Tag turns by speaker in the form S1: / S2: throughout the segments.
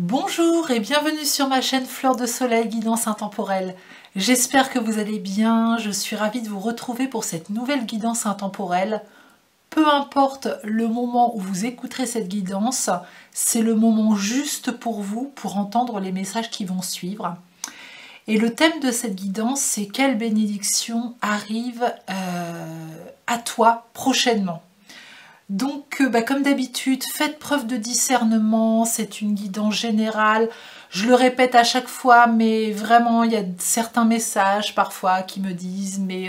S1: Bonjour et bienvenue sur ma chaîne Fleur de Soleil Guidance Intemporelle. J'espère que vous allez bien, je suis ravie de vous retrouver pour cette nouvelle guidance intemporelle. Peu importe le moment où vous écouterez cette guidance, c'est le moment juste pour vous pour entendre les messages qui vont suivre. Et le thème de cette guidance, c'est quelle bénédiction arrive à toi prochainement. Donc, comme d'habitude, faites preuve de discernement, c'est une guidance générale. Je le répète à chaque fois, mais vraiment, il y a certains messages parfois qui me disent « mais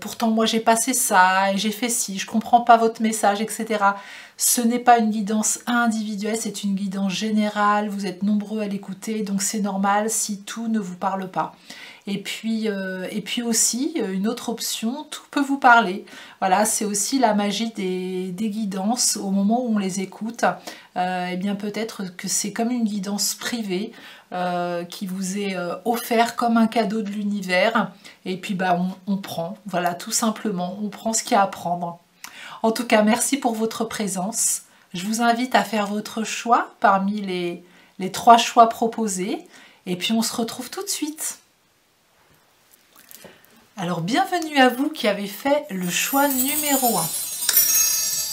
S1: pourtant moi j'ai passé ça et j'ai fait ci, je comprends pas votre message, etc. » Ce n'est pas une guidance individuelle, c'est une guidance générale, vous êtes nombreux à l'écouter, donc c'est normal si tout ne vous parle pas. Et puis aussi, une autre option, tout peut vous parler. Voilà, c'est aussi la magie des guidances au moment où on les écoute. Eh bien peut-être que c'est comme une guidance privée qui vous est offert comme un cadeau de l'univers. Et puis on prend, voilà, tout simplement, on prend ce qu'il y a à prendre. En tout cas, merci pour votre présence. Je vous invite à faire votre choix parmi les 3 choix proposés. Et puis on se retrouve tout de suite. Alors, bienvenue à vous qui avez fait le choix numéro 1.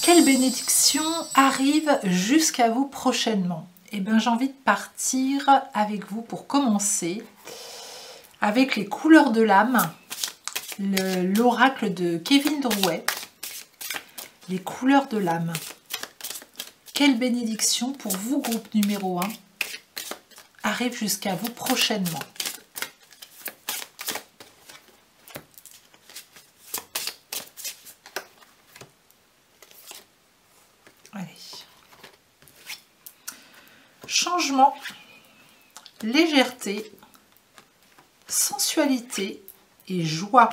S1: Quelle bénédiction arrive jusqu'à vous prochainement? Eh bien, j'ai envie de partir avec vous pour commencer avec les couleurs de l'âme, l'oracle de Kevin Drouet. Les couleurs de l'âme. Quelle bénédiction pour vous, groupe numéro 1, arrive jusqu'à vous prochainement? Allez. Changement, légèreté, sensualité et joie.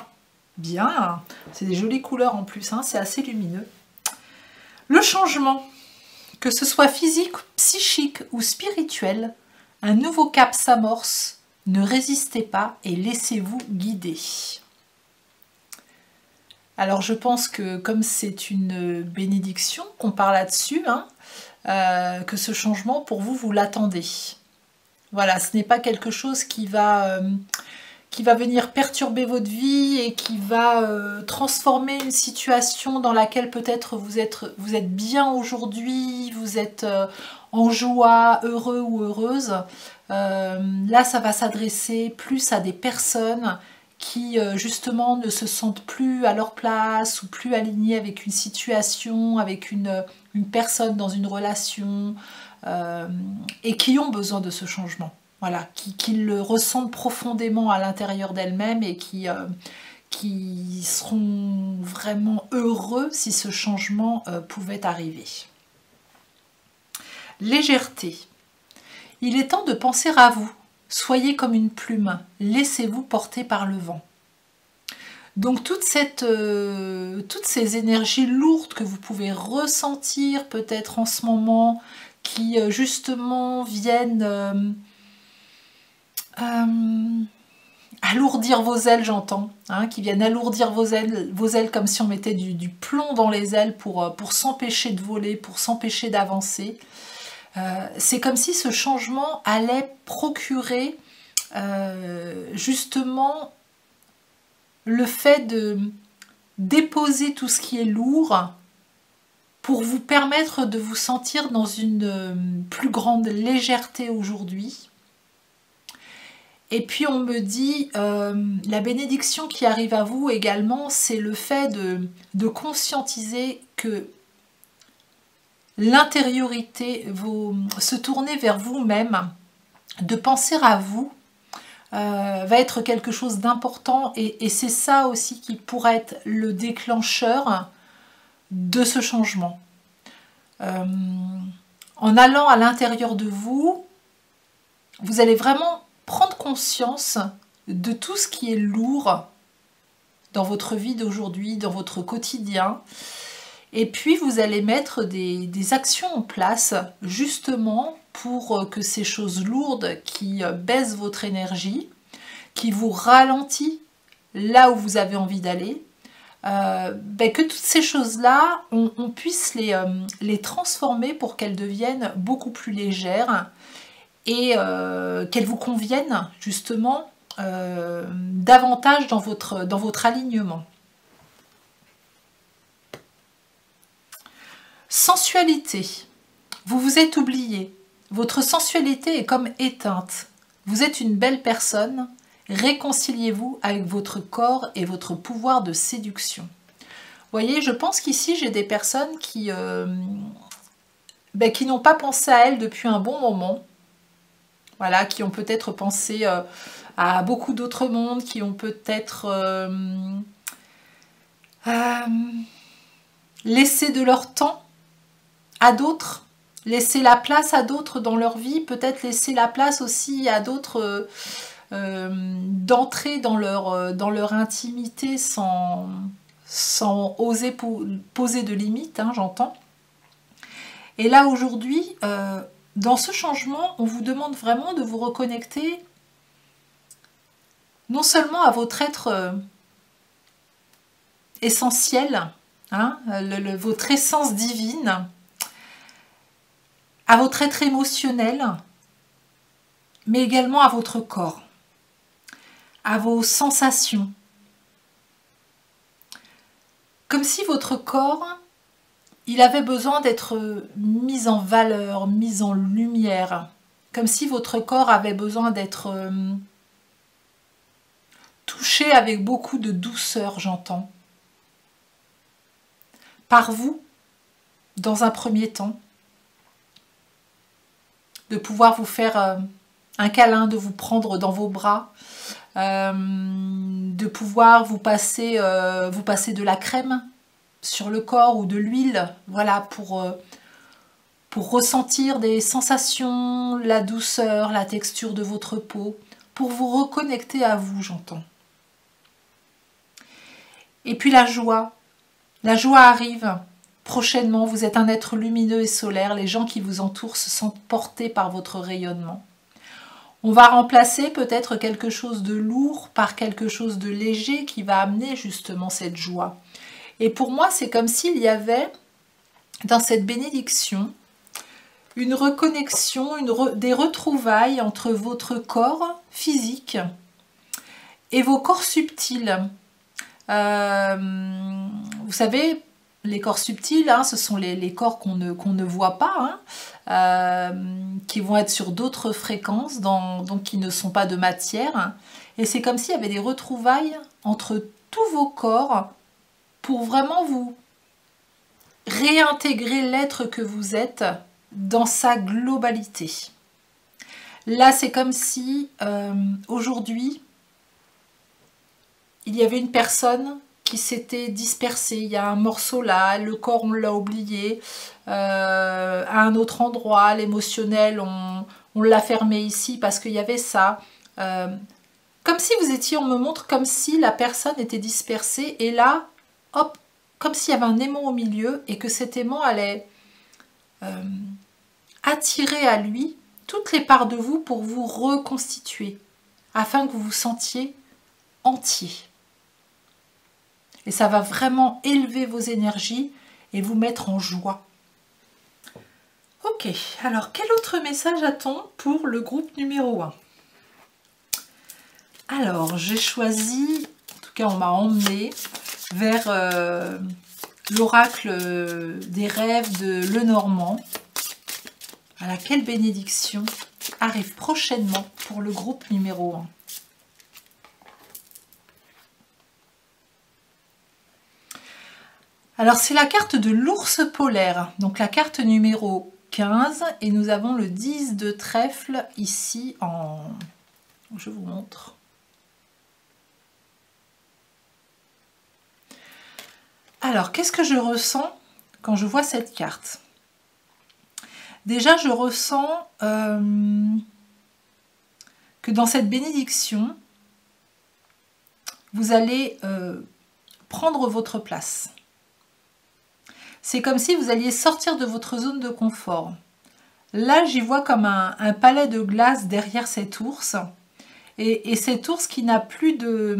S1: Bien, c'est des jolies couleurs en plus, hein, c'est assez lumineux. Le changement, que ce soit physique, psychique ou spirituel, un nouveau cap s'amorce. Ne résistez pas et laissez-vous guider. Alors je pense que comme c'est une bénédiction qu'on parle là-dessus, hein, que ce changement pour vous, vous l'attendez. Voilà, ce n'est pas quelque chose qui va venir perturber votre vie et qui va transformer une situation dans laquelle peut-être vous êtes bien aujourd'hui, vous êtes en joie, heureux ou heureuse. Là, ça va s'adresser plus à des personnes qui justement ne se sentent plus à leur place ou plus alignées avec une situation, avec une personne dans une relation et qui ont besoin de ce changement. Voilà, qui le ressentent profondément à l'intérieur d'elles-mêmes et qui seront vraiment heureux si ce changement pouvait arriver. Légèreté. Il est temps de penser à vous. Soyez comme une plume, laissez-vous porter par le vent. Donc toutes ces énergies lourdes que vous pouvez ressentir peut-être en ce moment, qui justement viennent alourdir vos ailes, j'entends, hein, qui viennent alourdir vos ailes comme si on mettait du plomb dans les ailes pour s'empêcher de voler, pour s'empêcher d'avancer. C'est comme si ce changement allait procurer justement le fait de déposer tout ce qui est lourd pour vous permettre de vous sentir dans une plus grande légèreté aujourd'hui. Et puis on me dit, la bénédiction qui arrive à vous également, c'est le fait de conscientiser que l'intériorité, se tourner vers vous-même, de penser à vous, va être quelque chose d'important et c'est ça aussi qui pourrait être le déclencheur de ce changement. En allant à l'intérieur de vous, vous allez vraiment prendre conscience de tout ce qui est lourd dans votre vie d'aujourd'hui, dans votre quotidien. Et puis vous allez mettre des actions en place justement pour que ces choses lourdes qui baissent votre énergie, qui vous ralentissent là où vous avez envie d'aller, que toutes ces choses-là, on puisse les transformer pour qu'elles deviennent beaucoup plus légères et qu'elles vous conviennent justement davantage dans votre alignement. Sensualité. Vous vous êtes oublié. Votre sensualité est comme éteinte. Vous êtes une belle personne. Réconciliez-vous avec votre corps et votre pouvoir de séduction. Vous voyez, je pense qu'ici, j'ai des personnes qui n'ont pas pensé à elles depuis un bon moment. Voilà, qui ont peut-être pensé à beaucoup d'autres mondes, qui ont peut-être laissé de leur temps à d'autres, laisser la place à d'autres dans leur vie, peut-être laisser la place aussi à d'autres d'entrer dans leur intimité sans oser poser de limites, hein, j'entends. Et là aujourd'hui, dans ce changement, on vous demande vraiment de vous reconnecter non seulement à votre être essentiel, hein, votre essence divine, à votre être émotionnel, mais également à votre corps, à vos sensations. Comme si votre corps, il avait besoin d'être mis en valeur, mis en lumière. Comme si votre corps avait besoin d'être touché avec beaucoup de douceur, j'entends. Par vous, dans un premier temps. De pouvoir vous faire un câlin, de vous prendre dans vos bras, de pouvoir vous passer de la crème sur le corps ou de l'huile, voilà, pour ressentir des sensations, la douceur, la texture de votre peau, pour vous reconnecter à vous, j'entends. Et puis la joie arrive. Prochainement, vous êtes un être lumineux et solaire. Les gens qui vous entourent se sentent portés par votre rayonnement. On va remplacer peut-être quelque chose de lourd par quelque chose de léger qui va amener justement cette joie. Et pour moi, c'est comme s'il y avait dans cette bénédiction une reconnexion, des retrouvailles entre votre corps physique et vos corps subtils. Vous savez, les corps subtils, hein, ce sont les corps qu'on ne voit pas, hein, qui vont être sur d'autres fréquences, donc qui ne sont pas de matière. Et c'est comme s'il y avait des retrouvailles entre tous vos corps pour vraiment vous réintégrer l'être que vous êtes dans sa globalité. Là, c'est comme si aujourd'hui, il y avait une personne qui s'était dispersée. Il y a un morceau là, le corps on l'a oublié, à un autre endroit, l'émotionnel on l'a fermé ici parce qu'il y avait ça. Comme si vous étiez, on me montre comme si la personne était dispersée et là, hop, comme s'il y avait un aimant au milieu et que cet aimant allait attirer à lui toutes les parts de vous pour vous reconstituer afin que vous vous sentiez entier. Et ça va vraiment élever vos énergies et vous mettre en joie. Ok, alors quel autre message a-t-on pour le groupe numéro 1? Alors, j'ai choisi, en tout cas on m'a emmené vers l'oracle des rêves de Lenormand. Voilà, quelle bénédiction arrive prochainement pour le groupe numéro 1. Alors, c'est la carte de l'ours polaire, donc la carte numéro 15, et nous avons le 10 de trèfle ici en... Je vous montre. Alors, qu'est-ce que je ressens quand je vois cette carte? Déjà, je ressens que dans cette bénédiction, vous allez prendre votre place. C'est comme si vous alliez sortir de votre zone de confort. Là, j'y vois comme un palais de glace derrière cet ours. Et cet ours qui n'a plus de,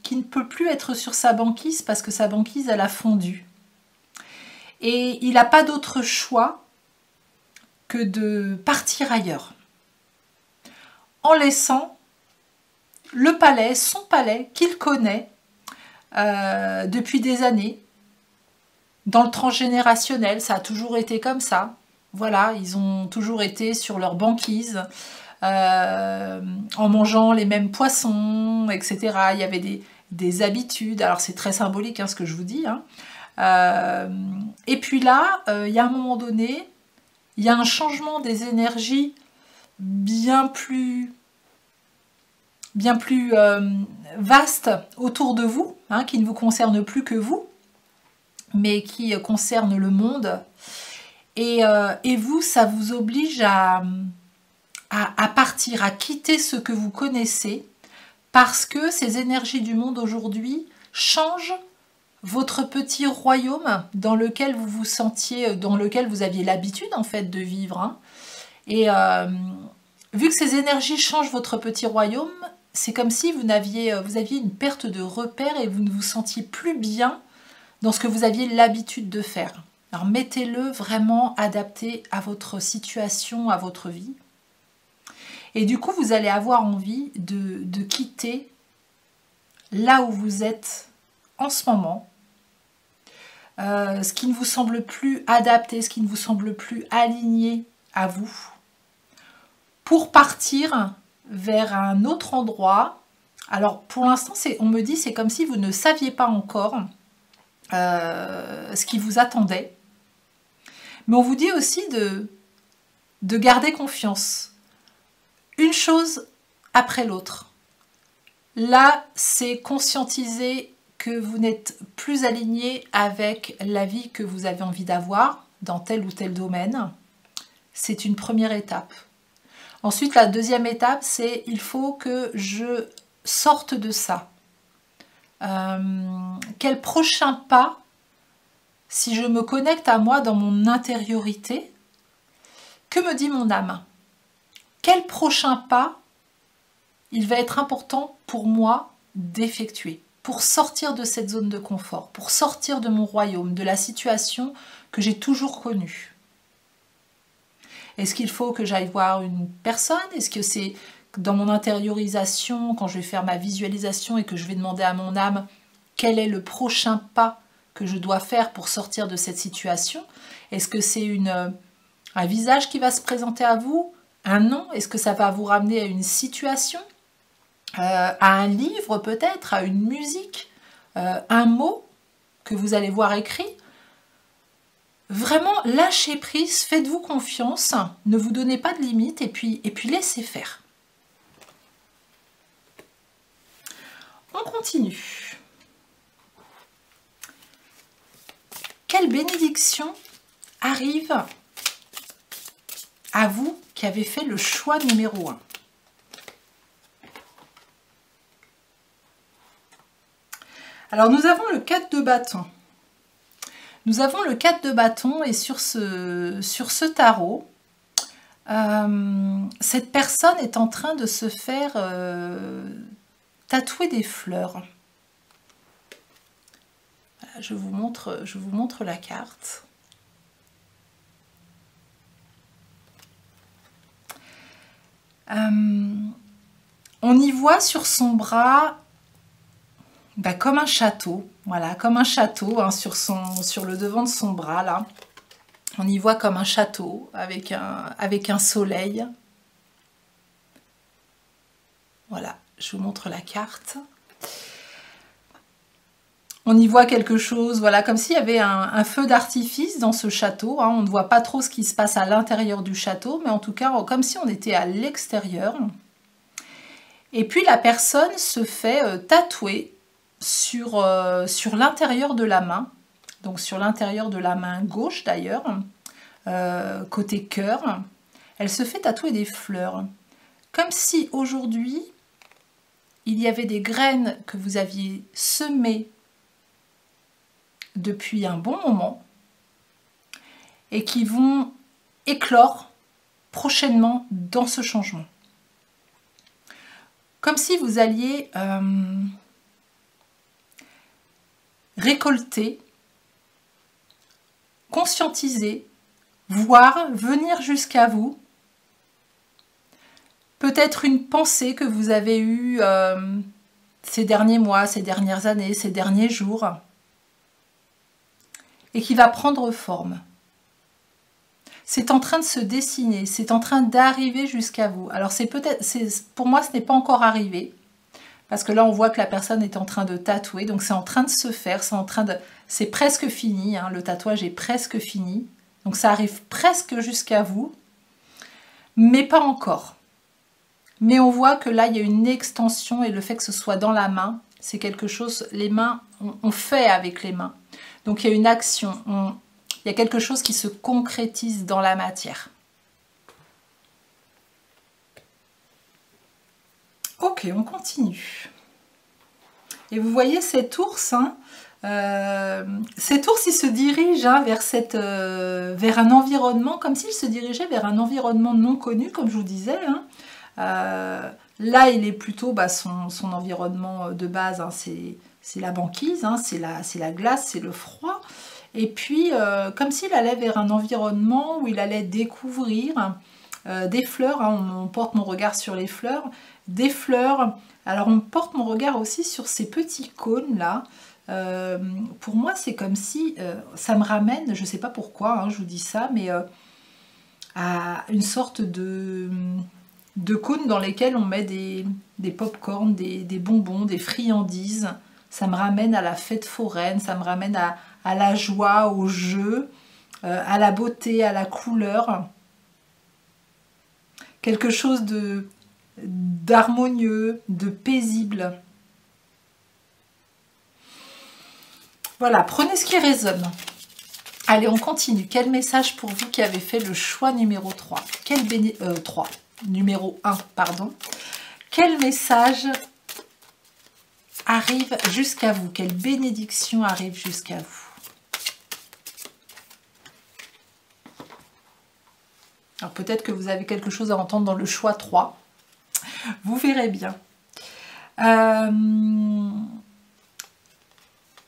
S1: qui ne peut plus être sur sa banquise parce que sa banquise elle a fondu. Et il n'a pas d'autre choix que de partir ailleurs, en laissant le palais, son palais qu'il connaît depuis des années. Dans le transgénérationnel, ça a toujours été comme ça. Voilà, ils ont toujours été sur leur banquise, en mangeant les mêmes poissons, etc. Il y avait des habitudes. Alors c'est très symbolique hein, ce que je vous dis. Hein. Et puis là, il y a un moment donné, il y a un changement des énergies bien plus vaste autour de vous, hein, qui ne vous concerne plus que vous, mais qui concerne le monde. Et vous, ça vous oblige à partir, à quitter ce que vous connaissez, parce que ces énergies du monde aujourd'hui changent votre petit royaume dans lequel vous vous sentiez, dans lequel vous aviez l'habitude en fait de vivre. Hein. Et vu que ces énergies changent votre petit royaume, c'est comme si vous aviez une perte de repère et vous ne vous sentiez plus bien dans ce que vous aviez l'habitude de faire. Alors mettez-le vraiment adapté à votre situation, à votre vie. Et du coup, vous allez avoir envie de quitter là où vous êtes en ce moment, ce qui ne vous semble plus adapté, ce qui ne vous semble plus aligné à vous, pour partir vers un autre endroit. Alors pour l'instant, on me dit, c'est comme si vous ne saviez pas encore ce qui vous attendait. Mais on vous dit aussi de garder confiance. Une chose après l'autre. Là, c'est conscientiser que vous n'êtes plus aligné avec la vie que vous avez envie d'avoir dans tel ou tel domaine. C'est une première étape. Ensuite, la deuxième étape, c'est il faut que je sorte de ça. Quel prochain pas, si je me connecte à moi dans mon intériorité, que me dit mon âme? Quel prochain pas il va être important pour moi d'effectuer, pour sortir de cette zone de confort, pour sortir de mon royaume, de la situation que j'ai toujours connue? Est-ce qu'il faut que j'aille voir une personne? Est-ce que c'est dans mon intériorisation, quand je vais faire ma visualisation et que je vais demander à mon âme quel est le prochain pas que je dois faire pour sortir de cette situation? Est-ce que c'est un visage qui va se présenter à vous? Un nom? Est-ce que ça va vous ramener à une situation? À un livre peut-être? À une musique? Un mot que vous allez voir écrit? Vraiment, lâchez prise, faites-vous confiance, ne vous donnez pas de limites et puis laissez faire. On continue. Quelle bénédiction arrive à vous qui avez fait le choix numéro 1? Alors nous avons le 4 de bâton. Nous avons le 4 de bâton et sur ce tarot, cette personne est en train de se faire tatouer des fleurs. Voilà, je vous montre la carte. On y voit sur son bras comme un château, voilà, comme un château hein, sur le devant de son bras là. On y voit comme un château avec un soleil. Voilà, je vous montre la carte. On y voit quelque chose, voilà, comme s'il y avait un feu d'artifice dans ce château. Hein. On ne voit pas trop ce qui se passe à l'intérieur du château, mais en tout cas, comme si on était à l'extérieur. Et puis la personne se fait tatouer sur l'intérieur de la main, donc sur l'intérieur de la main gauche d'ailleurs, côté cœur, elle se fait tatouer des fleurs. Comme si aujourd'hui, il y avait des graines que vous aviez semées depuis un bon moment et qui vont éclore prochainement dans ce changement. comme si vous alliez récolter, conscientiser, voir, venir jusqu'à vous. Peut-être une pensée que vous avez eue ces derniers mois, ces dernières années, ces derniers jours, et qui va prendre forme. C'est en train de se dessiner, c'est en train d'arriver jusqu'à vous. Alors pour moi, ce n'est pas encore arrivé, parce que là, on voit que la personne est en train de tatouer, donc c'est en train de se faire, c'est presque fini, hein, le tatouage est presque fini, donc ça arrive presque jusqu'à vous, mais pas encore. Mais on voit que là, il y a une extension, et le fait que ce soit dans la main, c'est quelque chose, les mains, on fait avec les mains. Donc il y a une action, il y a quelque chose qui se concrétise dans la matière. Ok, on continue. Et vous voyez cet ours, hein, cet ours, il se dirige hein, vers un environnement, comme s'il se dirigeait vers un environnement non connu, comme je vous disais. Hein. Là, il est plutôt son environnement de base, hein, c'est la banquise, hein, c'est la glace, c'est le froid. Et puis, comme s'il allait vers un environnement où il allait découvrir des fleurs, hein, on porte mon regard sur les fleurs, des fleurs. Alors, on porte mon regard aussi sur ces petits cônes là. Pour moi, c'est comme si ça me ramène, je ne sais pas pourquoi, hein, je vous dis ça, mais à une sorte de cônes dans lesquels on met des pop-corn, des bonbons, des friandises. Ça me ramène à la fête foraine, ça me ramène à la joie, au jeu, à la beauté, à la couleur. Quelque chose d'harmonieux, de paisible. Voilà, prenez ce qui résonne. Allez, on continue. Quel message pour vous qui avez fait le choix numéro 3 numéro 1, pardon. Quel message arrive jusqu'à vous? Quelle bénédiction arrive jusqu'à vous? Alors peut-être que vous avez quelque chose à entendre dans le choix 3. Vous verrez bien.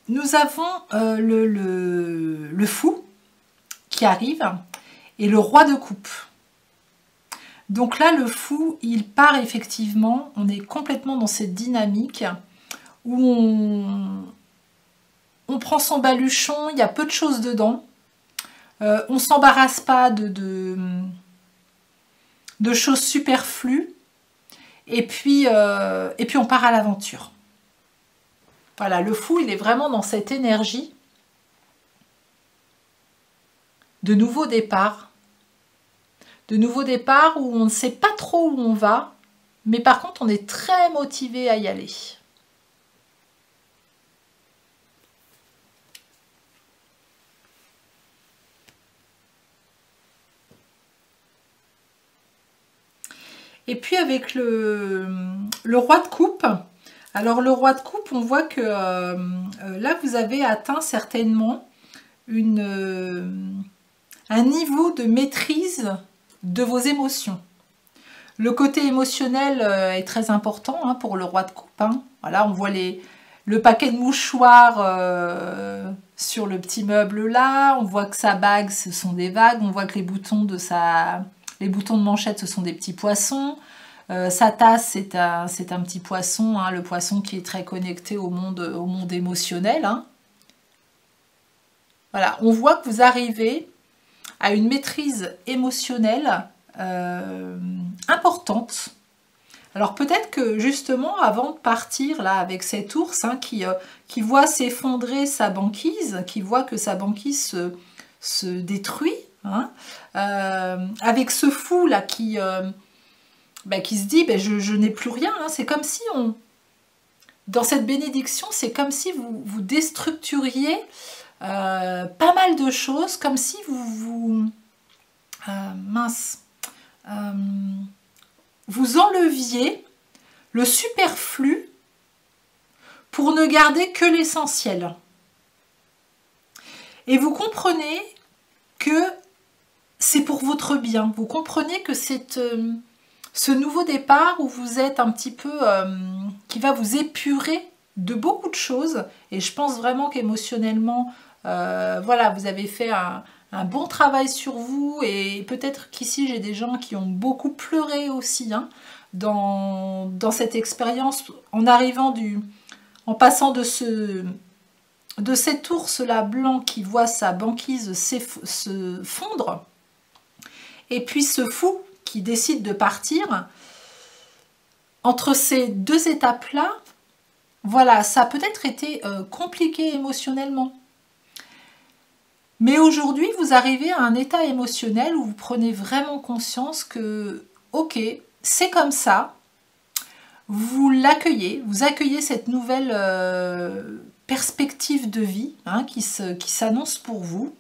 S1: Nous avons le fou qui arrive et le roi de coupe. Donc là, le fou, il part effectivement, on est complètement dans cette dynamique où on prend son baluchon, il y a peu de choses dedans, on ne s'embarrasse pas de choses superflues, et puis on part à l'aventure. Voilà, le fou, il est vraiment dans cette énergie de nouveau départ. De nouveau départ où on ne sait pas trop où on va, mais par contre, on est très motivé à y aller. Et puis avec le roi de coupe, alors le roi de coupe, on voit que là, vous avez atteint certainement un niveau de maîtrise de vos émotions. Le côté émotionnel est très important hein, pour le roi de coupe. Hein. Voilà, on voit le paquet de mouchoirs sur le petit meuble là. On voit que sa bague, ce sont des vagues. On voit que les boutons de manchette, ce sont des petits poissons. Sa tasse, c'est un petit poisson, hein, le poisson qui est très connecté au monde émotionnel. Hein. Voilà, on voit que vous arrivez à une maîtrise émotionnelle importante. Alors peut-être que justement, avant de partir là avec cet ours hein, qui voit s'effondrer sa banquise, qui voit que sa banquise se détruit, hein, avec ce fou là qui se dit je n'ai plus rien, hein. C'est comme si dans cette bénédiction, c'est comme si vous déstructuriez pas mal de choses, comme si vous enleviez le superflu pour ne garder que l'essentiel. Et vous comprenez que c'est pour votre bien. Vous comprenez que ce nouveau départ où vous êtes un petit peu, qui va vous épurer de beaucoup de choses. Et je pense vraiment qu'émotionnellement, voilà, vous avez fait un bon travail sur vous. Et peut-être qu'ici, j'ai des gens qui ont beaucoup pleuré aussi, hein, dans cette expérience, en passant de cet ours-là blanc qui voit sa banquise se fondre, et puis ce fou qui décide de partir. Entre ces deux étapes-là, voilà, ça a peut-être été compliqué émotionnellement. Mais aujourd'hui, vous arrivez à un état émotionnel où vous prenez vraiment conscience que, ok, c'est comme ça, vous l'accueillez, vous accueillez cette nouvelle perspective de vie, hein, qui s'annonce pour vous.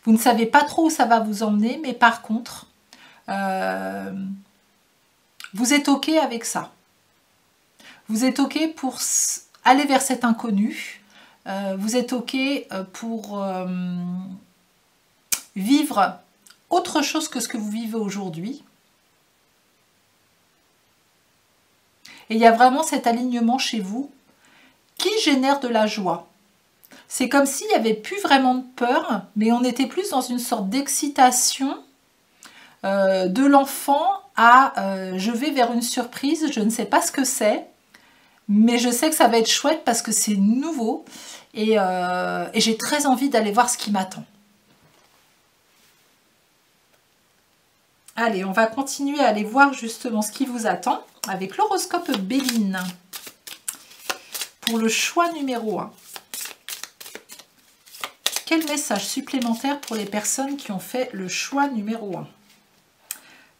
S1: Vous ne savez pas trop où ça va vous emmener, mais par contre, vous êtes ok avec ça. Vous êtes ok pour aller vers cet inconnu. Vous êtes ok pour vivre autre chose que ce que vous vivez aujourd'hui. Et il y a vraiment cet alignement chez vous qui génère de la joie. C'est comme s'il n'y avait plus vraiment de peur, mais on était plus dans une sorte d'excitation de l'enfant à je vais vers une surprise, je ne sais pas ce que c'est, mais je sais que ça va être chouette parce que c'est nouveau et j'ai très envie d'aller voir ce qui m'attend. Allez, on va continuer à aller voir justement ce qui vous attend avec l'horoscope Béline pour le choix numéro 1. Quel message supplémentaire pour les personnes qui ont fait le choix numéro 1?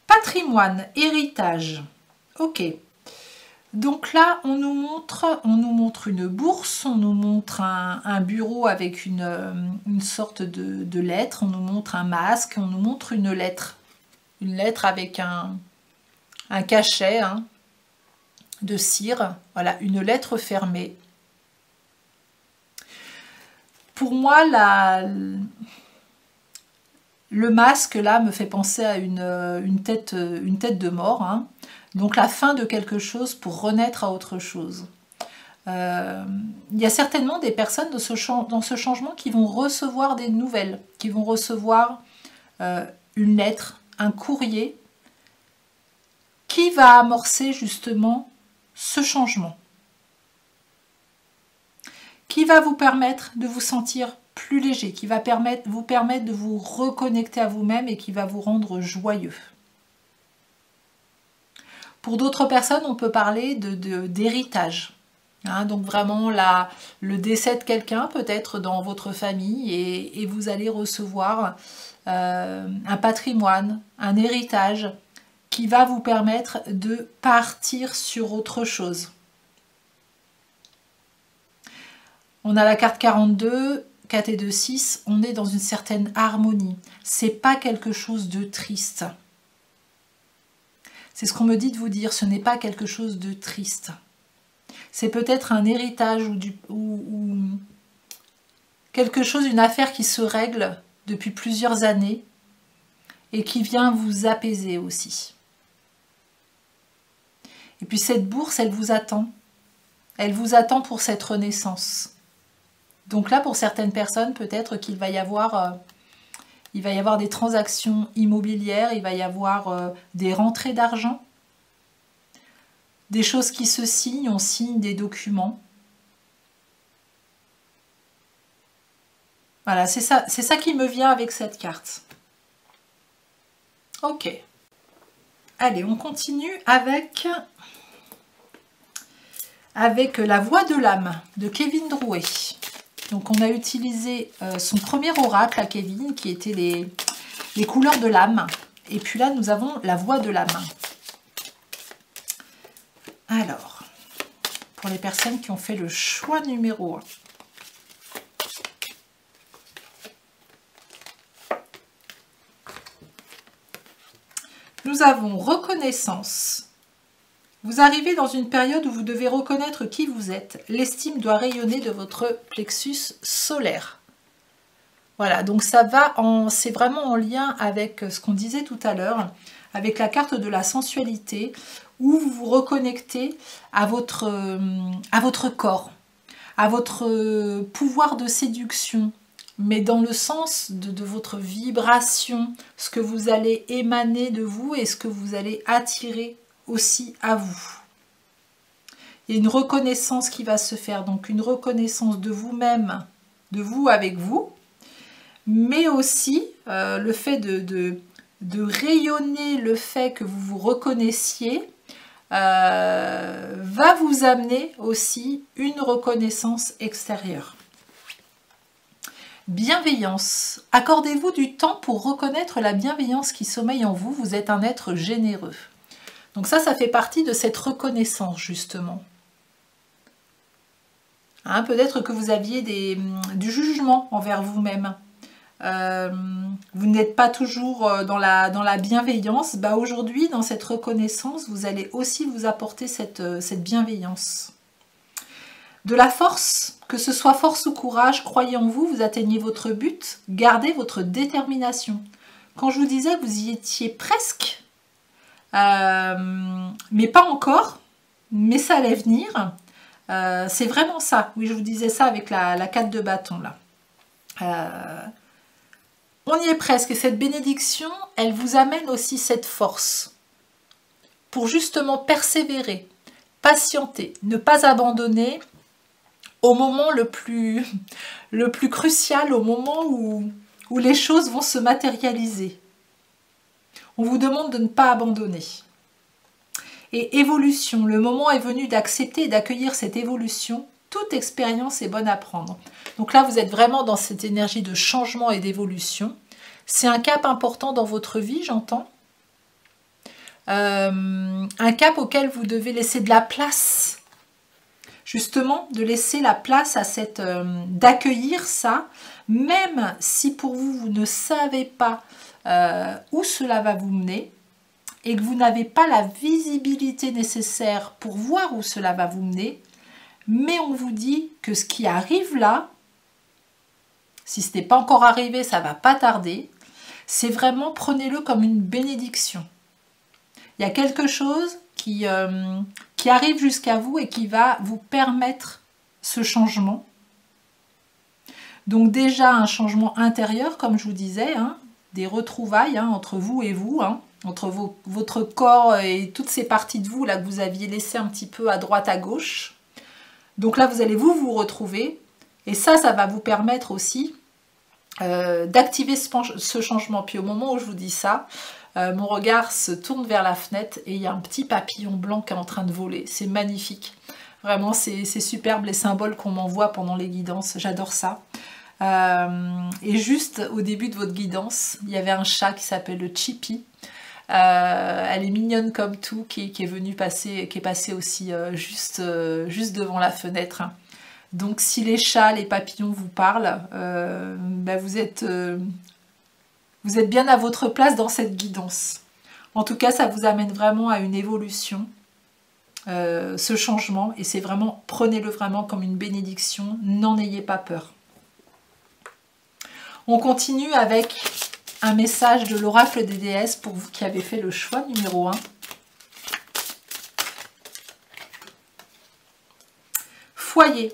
S1: Patrimoine, héritage. Ok. Donc là, on nous montre une bourse, on nous montre un bureau avec une sorte de lettre, on nous montre un masque, on nous montre une lettre. Une lettre avec un cachet, hein, de cire. Voilà, une lettre fermée. Pour moi, le masque, là, me fait penser à une tête de mort. Hein. Donc, la fin de quelque chose pour renaître à autre chose. Il y a certainement des personnes dans ce changement qui vont recevoir des nouvelles, qui vont recevoir une lettre, un courrier, qui va amorcer justement ce changement. Qui va vous permettre de vous sentir plus léger, qui va vous permettre de vous reconnecter à vous-même et qui va vous rendre joyeux. Pour d'autres personnes, on peut parler d'héritage. Hein, donc vraiment le décès de quelqu'un peut-être dans votre famille et vous allez recevoir un patrimoine, un héritage qui va vous permettre de partir sur autre chose. On a la carte 42, 4 et 2, 6, on est dans une certaine harmonie. C'est pas quelque chose de triste. C'est ce qu'on me dit de vous dire, ce n'est pas quelque chose de triste. C'est peut-être un héritage ou quelque chose, une affaire qui se règle depuis plusieurs années et qui vient vous apaiser aussi. Et puis cette bourse, elle vous attend. Elle vous attend pour cette renaissance. Donc là, pour certaines personnes, peut-être qu'il va y avoir des transactions immobilières, il va y avoir des rentrées d'argent, des choses qui se signent, on signe des documents. Voilà, c'est ça qui me vient avec cette carte. Ok. Allez, on continue avec la voix de l'âme de Kevin Drouet. Donc on a utilisé son premier oracle à Kevin qui était les couleurs de l'âme. Et puis là nous avons la voix de l'âme. Alors, pour les personnes qui ont fait le choix numéro 1. Nous avons reconnaissance. Vous arrivez dans une période où vous devez reconnaître qui vous êtes. L'estime doit rayonner de votre plexus solaire. Voilà, donc ça va c'est vraiment en lien avec ce qu'on disait tout à l'heure, avec la carte de la sensualité, où vous vous reconnectez à votre corps, à votre pouvoir de séduction, mais dans le sens de votre vibration, ce que vous allez émaner de vous et ce que vous allez attirer aussi à vous. Il y a une reconnaissance qui va se faire, donc une reconnaissance de vous-même, de vous avec vous, mais aussi le fait de rayonner, le fait que vous vous reconnaissiez, va vous amener aussi une reconnaissance extérieure. Bienveillance. Accordez-vous du temps pour reconnaître la bienveillance qui sommeille en vous. Vous êtes un être généreux. Donc ça fait partie de cette reconnaissance, justement. Hein, peut-être que vous aviez du jugement envers vous-même. Vous n'êtes pas toujours dans la bienveillance. Bah, aujourd'hui, dans cette reconnaissance, vous allez aussi vous apporter cette bienveillance. De la force, que ce soit force ou courage, croyez en vous, vous atteignez votre but, gardez votre détermination. Quand je vous disais que vous y étiez presque, mais pas encore, mais ça allait venir, c'est vraiment ça. Oui, je vous disais ça avec la 4 de bâton là. On y est presque, et cette bénédiction, elle vous amène aussi cette force pour justement persévérer, patienter, ne pas abandonner au moment le plus crucial, au moment où les choses vont se matérialiser. On vous demande de ne pas abandonner. Et évolution, le moment est venu d'accepter et d'accueillir cette évolution. Toute expérience est bonne à prendre. Donc là, vous êtes vraiment dans cette énergie de changement et d'évolution. C'est un cap important dans votre vie, j'entends. Un cap auquel vous devez laisser de la place. Justement, de laisser la place à d'accueillir ça, même si pour vous, vous ne savez pas où cela va vous mener et que vous n'avez pas la visibilité nécessaire pour voir où cela va vous mener, mais on vous dit que ce qui arrive là, si ce n'est pas encore arrivé, ça ne va pas tarder, c'est vraiment, prenez-le comme une bénédiction. Il y a quelque chose qui arrive jusqu'à vous et qui va vous permettre ce changement. Donc déjà un changement intérieur, comme je vous disais, hein, des retrouvailles entre vous et vous, hein, entre votre corps et toutes ces parties de vous là que vous aviez laissées un petit peu à droite, à gauche. Donc là, vous allez vous retrouver. Et ça va vous permettre aussi d'activer ce changement. Puis au moment où je vous dis ça, mon regard se tourne vers la fenêtre et il y a un petit papillon blanc qui est en train de voler. C'est magnifique. Vraiment, c'est superbe les symboles qu'on m'envoie pendant les guidances. J'adore ça. Et juste au début de votre guidance, il y avait un chat qui s'appelle le Chippy. Elle est mignonne comme tout, qui est passée aussi juste devant la fenêtre. Donc si les chats, les papillons vous parlent, vous êtes bien à votre place dans cette guidance. En tout cas, ça vous amène vraiment à une évolution, ce changement, et c'est vraiment, prenez-le vraiment comme une bénédiction, n'en ayez pas peur. On continue avec un message de l'oracle des déesses pour vous qui avez fait le choix numéro 1. Foyer.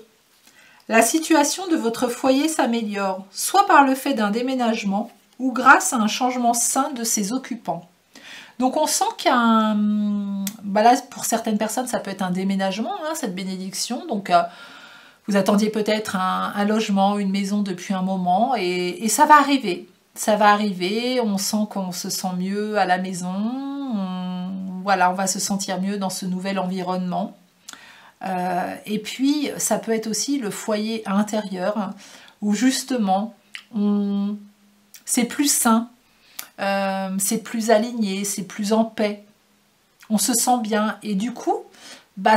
S1: La situation de votre foyer s'améliore, soit par le fait d'un déménagement ou grâce à un changement sain de ses occupants. Donc on sent qu'il y a un... là, pour certaines personnes, ça peut être un déménagement, hein, cette bénédiction. Donc vous attendiez peut-être un logement, une maison depuis un moment et ça va arriver. Ça va arriver, on sent qu'on se sent mieux à la maison, on va se sentir mieux dans ce nouvel environnement. Et puis, ça peut être aussi le foyer intérieur, où justement, c'est plus sain, c'est plus aligné, c'est plus en paix, on se sent bien, et du coup,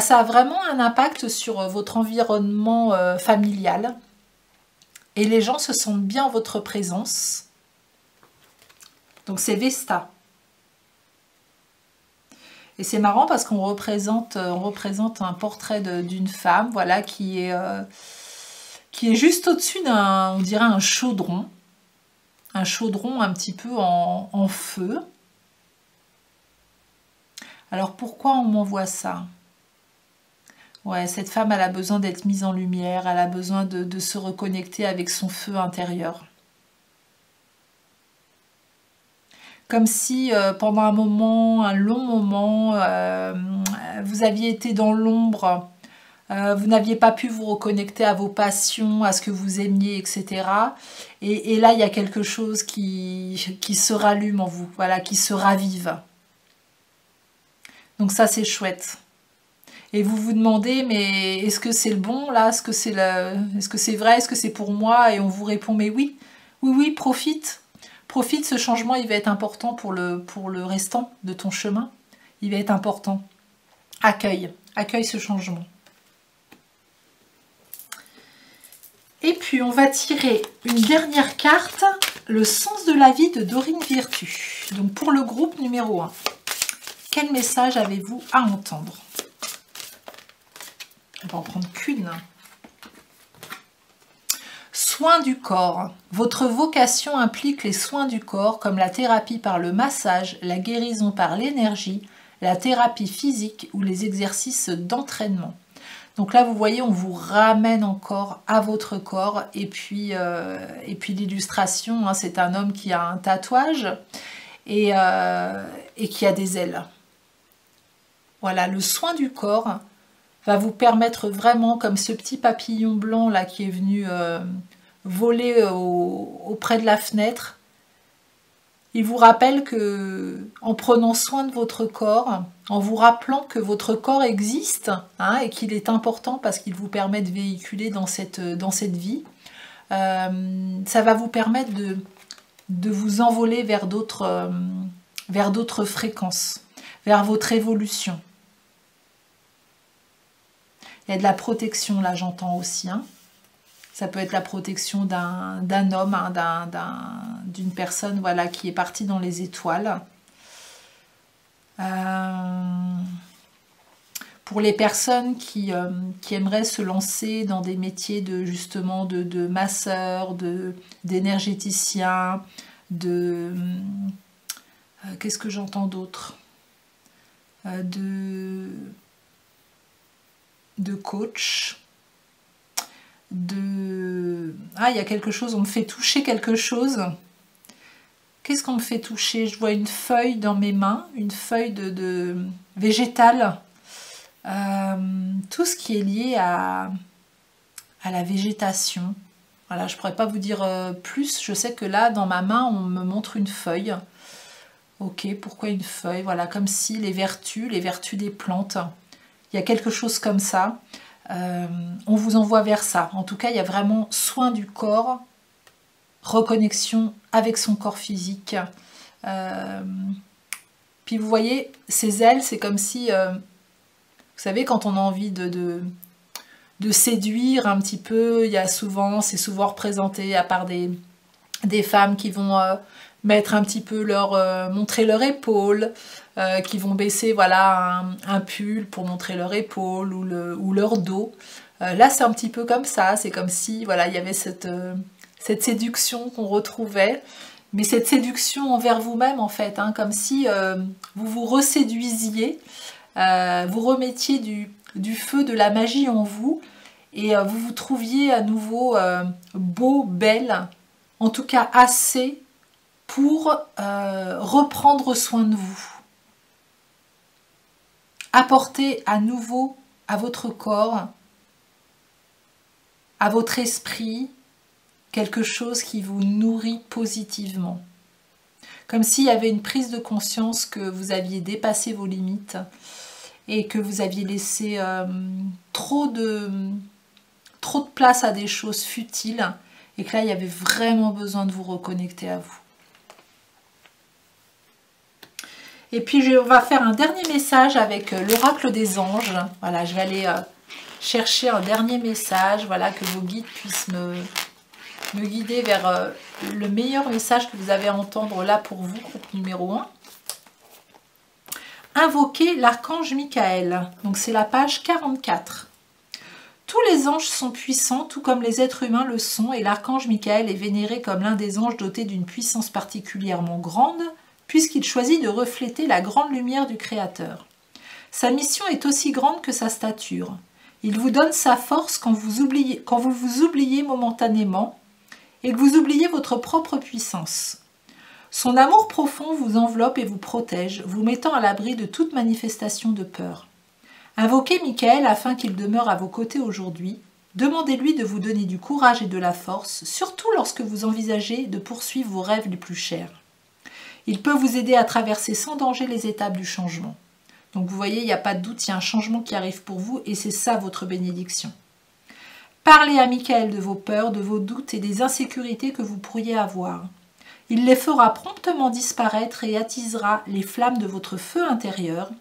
S1: ça a vraiment un impact sur votre environnement familial, et les gens se sentent bien en votre présence. Donc c'est Vesta. Et c'est marrant parce qu'on représente un portrait d'une femme, voilà, qui est juste au-dessus d'un, on dirait un chaudron un petit peu en feu. Alors pourquoi on m'envoie ça? Ouais, cette femme, elle a besoin d'être mise en lumière, elle a besoin de se reconnecter avec son feu intérieur. Comme si pendant un moment, un long moment, vous aviez été dans l'ombre, vous n'aviez pas pu vous reconnecter à vos passions, à ce que vous aimiez, etc. Et là, il y a quelque chose qui se rallume en vous, voilà, qui se ravive. Donc ça, c'est chouette. Et vous vous demandez, mais est-ce que c'est le bon là? Est-ce que c'est vrai? Est-ce que c'est pour moi? Et on vous répond, mais oui, oui, oui, profite. Profite, ce changement, il va être important pour le restant de ton chemin. Il va être important. Accueille ce changement. Et puis, on va tirer une dernière carte, le sens de la vie de Dorine Virtue. Donc, pour le groupe numéro 1, quel message avez-vous à entendre? On va en prendre qu'une. Soins du corps. Votre vocation implique les soins du corps comme la thérapie par le massage, la guérison par l'énergie, la thérapie physique ou les exercices d'entraînement. Donc là, vous voyez, on vous ramène encore à votre corps. Et puis l'illustration, hein, c'est un homme qui a un tatouage et qui a des ailes. Voilà, le soin du corps va vous permettre vraiment, comme ce petit papillon blanc là qui est venu voler auprès de la fenêtre, il vous rappelle que en prenant soin de votre corps, en vous rappelant que votre corps existe, hein, et qu'il est important parce qu'il vous permet de véhiculer dans cette vie, ça va vous permettre de vous envoler vers d'autres fréquences, vers votre évolution. Il y a de la protection là, j'entends aussi. Hein. Ça peut être la protection d'un homme, hein, d'une personne, voilà, qui est partie dans les étoiles. Pour les personnes qui aimeraient se lancer dans des métiers justement de masseur, d'énergéticien, qu'est-ce que j'entends d'autre, de coach. Ah, il y a quelque chose, on me fait toucher quelque chose. Qu'est-ce qu'on me fait toucher? Je vois une feuille dans mes mains, une feuille de végétale. Tout ce qui est lié à la végétation. Voilà, je ne pourrais pas vous dire plus. Je sais que là, dans ma main, on me montre une feuille. Ok, pourquoi une feuille? Voilà, comme si les vertus des plantes. Il y a quelque chose comme ça. On vous envoie vers ça. En tout cas, il y a vraiment soin du corps, reconnexion avec son corps physique. Puis vous voyez, ces ailes, c'est comme si, vous savez, quand on a envie de séduire un petit peu, c'est souvent représenté à part des femmes qui vont mettre un petit peu montrer leur épaule, qui vont baisser, voilà, un pull pour montrer leur épaule ou leur dos. Là, c'est un petit peu comme ça. C'est comme si, voilà, il y avait cette séduction qu'on retrouvait, mais cette séduction envers vous-même, en fait, hein, comme si vous vous reséduisiez, vous remettiez du feu, de la magie en vous, et vous vous trouviez à nouveau beau, belle, en tout cas assez pour reprendre soin de vous. Apporter à nouveau à votre corps, à votre esprit, quelque chose qui vous nourrit positivement. Comme s'il y avait une prise de conscience que vous aviez dépassé vos limites et que vous aviez laissé trop de place à des choses futiles et que là, il y avait vraiment besoin de vous reconnecter à vous. Et puis, on va faire un dernier message avec l'oracle des anges. Voilà, je vais aller chercher un dernier message, voilà, que vos guides puissent me guider vers le meilleur message que vous avez à entendre là pour vous, groupe numéro 1. Invoquer l'archange Michael. Donc, c'est la page 44. Tous les anges sont puissants, tout comme les êtres humains le sont, et l'archange Michael est vénéré comme l'un des anges dotés d'une puissance particulièrement grande, puisqu'il choisit de refléter la grande lumière du Créateur. Sa mission est aussi grande que sa stature. Il vous donne sa force quand vous vous oubliez momentanément et que vous oubliez votre propre puissance. Son amour profond vous enveloppe et vous protège, vous mettant à l'abri de toute manifestation de peur. Invoquez Michael afin qu'il demeure à vos côtés aujourd'hui. Demandez-lui de vous donner du courage et de la force, surtout lorsque vous envisagez de poursuivre vos rêves les plus chers. Il peut vous aider à traverser sans danger les étapes du changement. Donc vous voyez, il n'y a pas de doute, il y a un changement qui arrive pour vous et c'est ça votre bénédiction. Parlez à Michael de vos peurs, de vos doutes et des insécurités que vous pourriez avoir. Il les fera promptement disparaître et attisera les flammes de votre feu intérieur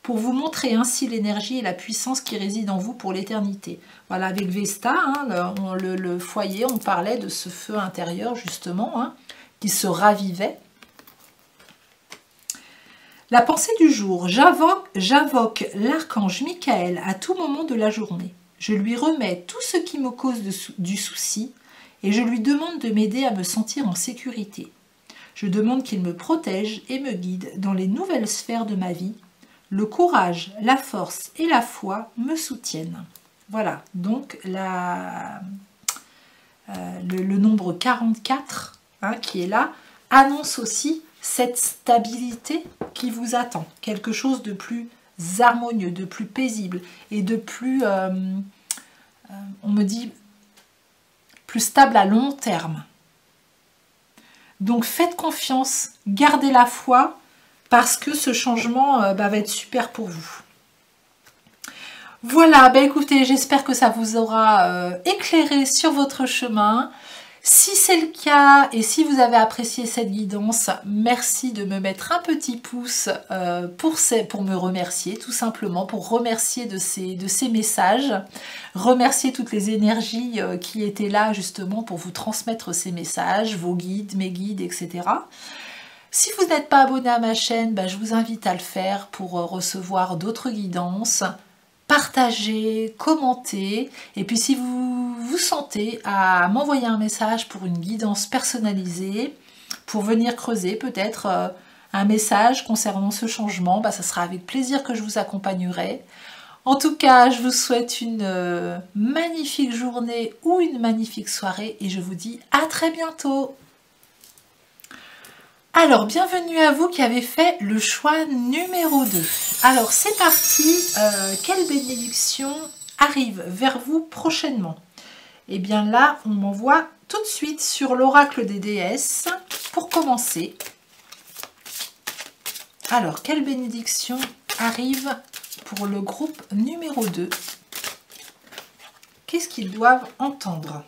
S1: pour vous montrer ainsi l'énergie et la puissance qui résident en vous pour l'éternité. Voilà, avec Vesta, hein, le foyer, on parlait de ce feu intérieur justement, hein, qui se ravivait. La pensée du jour, j'invoque l'archange Michael à tout moment de la journée. Je lui remets tout ce qui me cause du souci et je lui demande de m'aider à me sentir en sécurité. Je demande qu'il me protège et me guide dans les nouvelles sphères de ma vie. Le courage, la force et la foi me soutiennent. Voilà, donc le nombre 44 hein, qui est là annonce aussi cette stabilité qui vous attend. Quelque chose de plus harmonieux, de plus paisible et de plus, on me dit, plus stable à long terme. Donc faites confiance, gardez la foi parce que ce changement va être super pour vous. Voilà, écoutez, j'espère que ça vous aura éclairé sur votre chemin. Si c'est le cas et si vous avez apprécié cette guidance, merci de me mettre un petit pouce pour me remercier, tout simplement, pour remercier de ces messages, remercier toutes les énergies qui étaient là justement pour vous transmettre ces messages, vos guides, mes guides, etc. Si vous n'êtes pas abonné à ma chaîne, je vous invite à le faire pour recevoir d'autres guidances. Partagez, commentez, et puis si vous vous sentez à m'envoyer un message pour une guidance personnalisée, pour venir creuser peut-être un message concernant ce changement, ça sera avec plaisir que je vous accompagnerai. En tout cas, je vous souhaite une magnifique journée ou une magnifique soirée et je vous dis à très bientôt. Alors, bienvenue à vous qui avez fait le choix numéro 2. Alors, c'est parti. Quelle bénédiction arrive vers vous prochainement? Eh bien là, on m'envoie tout de suite sur l'oracle des déesses pour commencer. Alors, quelle bénédiction arrive pour le groupe numéro 2? Qu'est-ce qu'ils doivent entendre?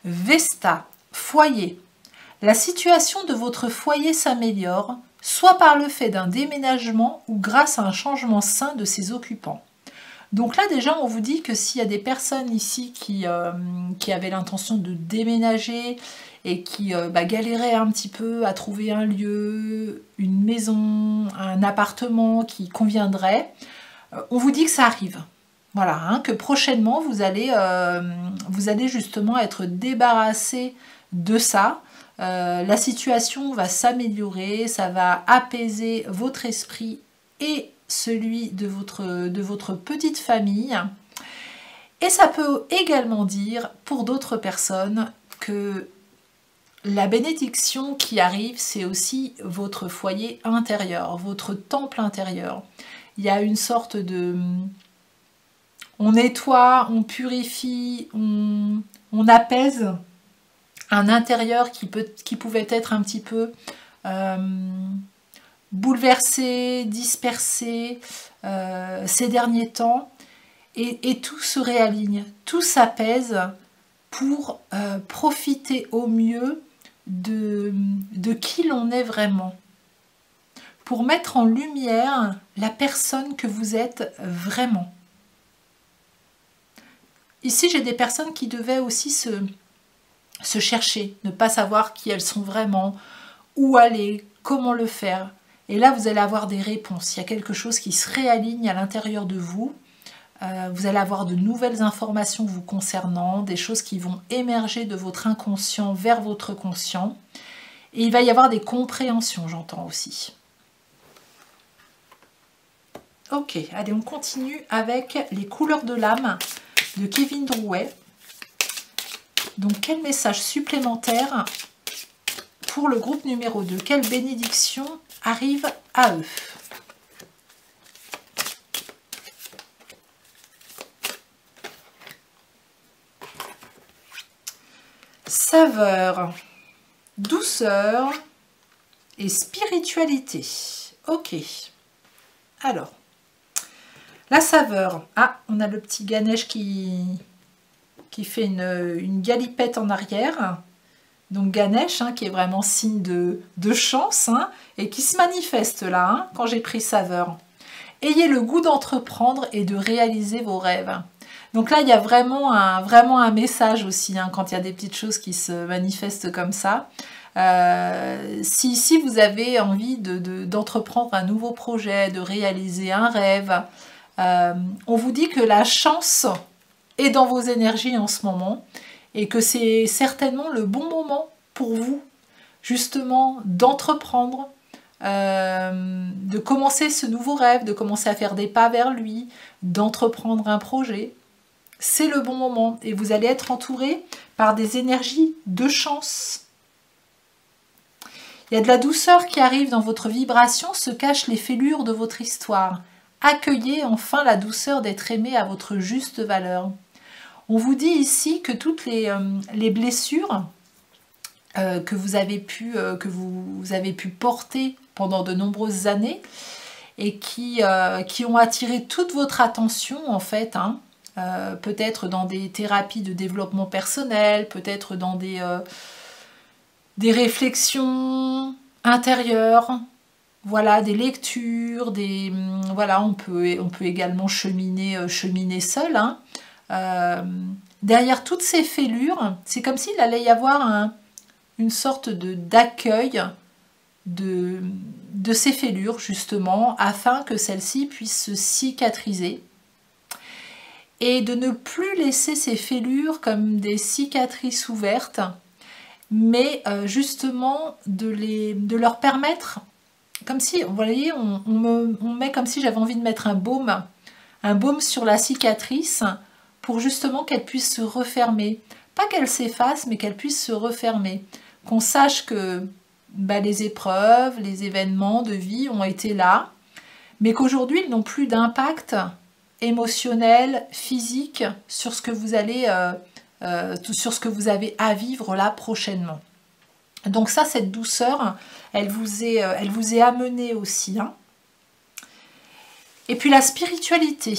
S1: Vesta, foyer. La situation de votre foyer s'améliore, soit par le fait d'un déménagement ou grâce à un changement sain de ses occupants. Donc là déjà on vous dit que s'il y a des personnes ici qui avaient l'intention de déménager et qui galéraient un petit peu à trouver un lieu, une maison, un appartement qui conviendrait, on vous dit que ça arrive. Voilà, hein, que prochainement vous allez justement être débarrassé de ça. La situation va s'améliorer, ça va apaiser votre esprit et celui de votre petite famille. Et ça peut également dire pour d'autres personnes que la bénédiction qui arrive, c'est aussi votre foyer intérieur, votre temple intérieur. Il y a une sorte de... On nettoie, on purifie, on apaise un intérieur qui pouvait être un petit peu bouleversé, dispersé ces derniers temps, et tout se réaligne, tout s'apaise pour profiter au mieux de qui l'on est vraiment, pour mettre en lumière la personne que vous êtes vraiment. Ici, j'ai des personnes qui devaient aussi se chercher, ne pas savoir qui elles sont vraiment, où aller, comment le faire. Et là, vous allez avoir des réponses. Il y a quelque chose qui se réaligne à l'intérieur de vous. Vous allez avoir de nouvelles informations vous concernant, des choses qui vont émerger de votre inconscient vers votre conscient. Et il va y avoir des compréhensions, j'entends aussi. Ok, allez, on continue avec les couleurs de l'âme de Kevin Drouet. Donc, quel message supplémentaire pour le groupe numéro 2? Quelle bénédiction arrive à eux? Saveur, douceur et spiritualité. Ok. Alors, la saveur. Ah, on a le petit Ganesh qui fait une galipette en arrière. Donc Ganesh, hein, qui est vraiment signe de chance, hein, et qui se manifeste là, hein, quand j'ai pris saveur. Ayez le goût d'entreprendre et de réaliser vos rêves. Donc là, il y a vraiment un message aussi, hein, quand il y a des petites choses qui se manifestent comme ça. Si vous avez envie d'entreprendre un nouveau projet, de réaliser un rêve, on vous dit que la chance est dans vos énergies en ce moment et que c'est certainement le bon moment pour vous, justement, d'entreprendre, de commencer ce nouveau rêve, de commencer à faire des pas vers lui, d'entreprendre un projet. C'est le bon moment et vous allez être entouré par des énergies de chance. Il y a de la douceur qui arrive dans votre vibration, se cachent les fêlures de votre histoire. Accueillez enfin la douceur d'être aimé à votre juste valeur. On vous dit ici que toutes les blessures que vous avez pu porter pendant de nombreuses années et qui ont attiré toute votre attention en fait, hein, peut-être dans des thérapies de développement personnel, peut-être dans des réflexions intérieures, voilà, des lectures, voilà, on peut également cheminer seul, hein. Derrière toutes ces fêlures, c'est comme s'il allait y avoir une sorte d'accueil de ces fêlures, justement, afin que celles-ci puissent se cicatriser et de ne plus laisser ces fêlures comme des cicatrices ouvertes, mais justement de leur permettre, comme si, vous voyez, on met comme si j'avais envie de mettre un baume sur la cicatrice pour justement qu'elle puisse se refermer. Pas qu'elle s'efface, mais qu'elle puisse se refermer. Qu'on sache que les épreuves, les événements de vie ont été là, mais qu'aujourd'hui, ils n'ont plus d'impact émotionnel, physique sur ce que vous allez, sur ce que vous avez à vivre là prochainement. Donc ça, cette douceur, elle vous est amenée aussi, hein. Et puis la spiritualité.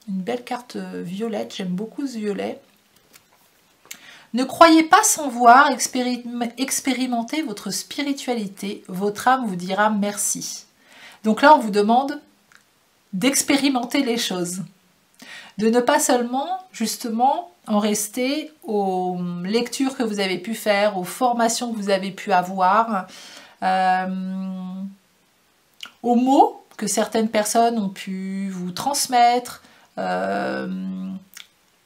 S1: Une belle carte violette, j'aime beaucoup ce violet. Ne croyez pas sans voir, expérimentez votre spiritualité, votre âme vous dira merci. Donc là, on vous demande d'expérimenter les choses. De ne pas seulement, justement, en rester aux lectures que vous avez pu faire, aux formations que vous avez pu avoir, aux mots que certaines personnes ont pu vous transmettre,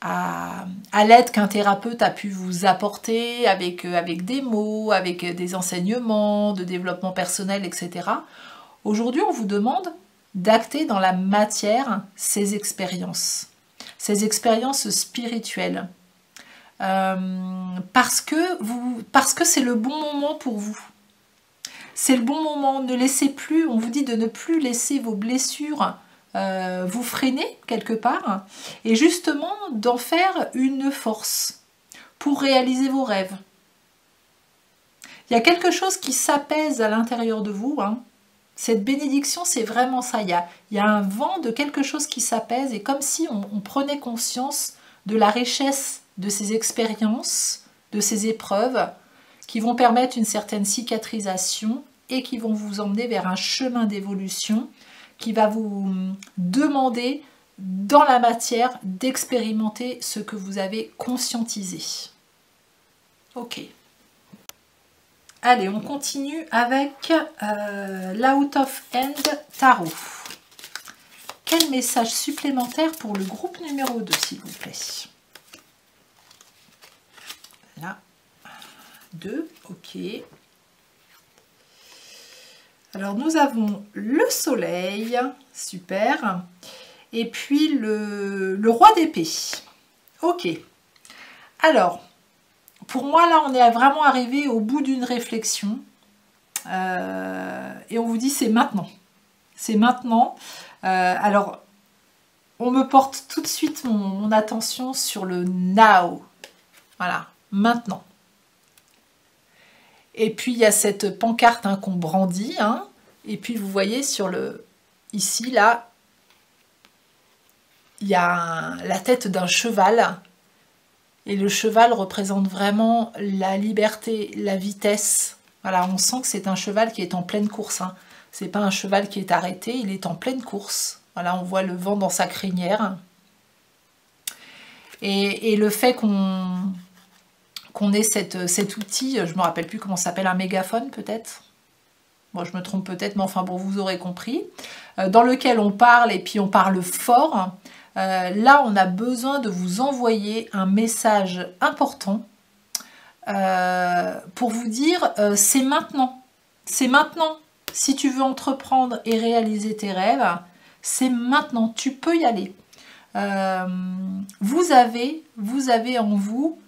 S1: à l'aide qu'un thérapeute a pu vous apporter avec des mots, avec des enseignements de développement personnel, etc. Aujourd'hui, on vous demande d'acter dans la matière ces expériences spirituelles. Parce que c'est le bon moment pour vous. C'est le bon moment. Ne laissez plus, on vous dit de ne plus laisser vos blessures vous freiner quelque part et justement d'en faire une force pour réaliser vos rêves. Il y a quelque chose qui s'apaise à l'intérieur de vous, hein. Cette bénédiction, c'est vraiment ça. Il y a un vent de quelque chose qui s'apaise et comme si on prenait conscience de la richesse de ces expériences, de ces épreuves qui vont permettre une certaine cicatrisation et qui vont vous emmener vers un chemin d'évolution qui va vous demander dans la matière d'expérimenter ce que vous avez conscientisé. Ok. Allez, on continue avec l'Out of Hand Tarot. Quel message supplémentaire pour le groupe numéro 2, s'il vous plaît? Là, 2, ok. Alors nous avons le soleil, super, et puis le roi d'épée. Ok, alors pour moi là on est vraiment arrivé au bout d'une réflexion et on vous dit c'est maintenant. C'est maintenant. Alors on me porte tout de suite mon attention sur le now. Voilà, maintenant. Et puis il y a cette pancarte hein, qu'on brandit. Hein, et puis vous voyez sur le... Ici, là, il y a la tête d'un cheval. Et le cheval représente vraiment la liberté, la vitesse. Voilà, on sent que c'est un cheval qui est en pleine course. Hein. C'est pas un cheval qui est arrêté, il est en pleine course. Voilà, on voit le vent dans sa crinière. Et le fait qu'on ait cet outil, je ne me rappelle plus comment ça s'appelle, un mégaphone peut-être. Bon, je me trompe peut-être, mais enfin bon, vous aurez compris. Dans lequel on parle, et puis on parle fort. Là, on a besoin de vous envoyer un message important pour vous dire c'est maintenant. C'est maintenant. Si tu veux entreprendre et réaliser tes rêves, c'est maintenant. Tu peux y aller. Vous avez en vous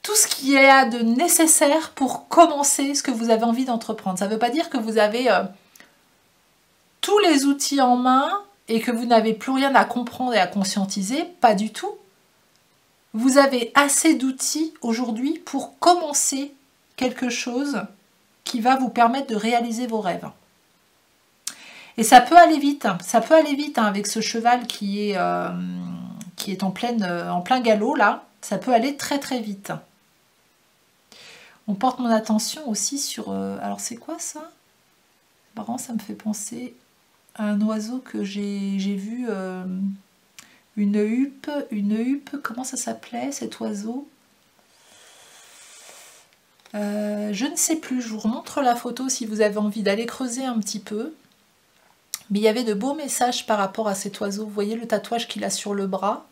S1: tout ce qu'il y a de nécessaire pour commencer ce que vous avez envie d'entreprendre. Ça ne veut pas dire que vous avez tous les outils en main et que vous n'avez plus rien à comprendre et à conscientiser. Pas du tout. Vous avez assez d'outils aujourd'hui pour commencer quelque chose qui va vous permettre de réaliser vos rêves. Et ça peut aller vite. Ça peut aller vite hein, avec ce cheval qui est en plein galop là. Ça peut aller très très vite. On porte mon attention aussi sur... alors c'est quoi ça? Marrant, ça me fait penser à un oiseau que j'ai vu, une huppe, comment ça s'appelait cet oiseau? Je ne sais plus, je vous remontre la photo si vous avez envie d'aller creuser un petit peu. Mais il y avait de beaux messages par rapport à cet oiseau. Vous voyez le tatouage qu'il a sur le bras?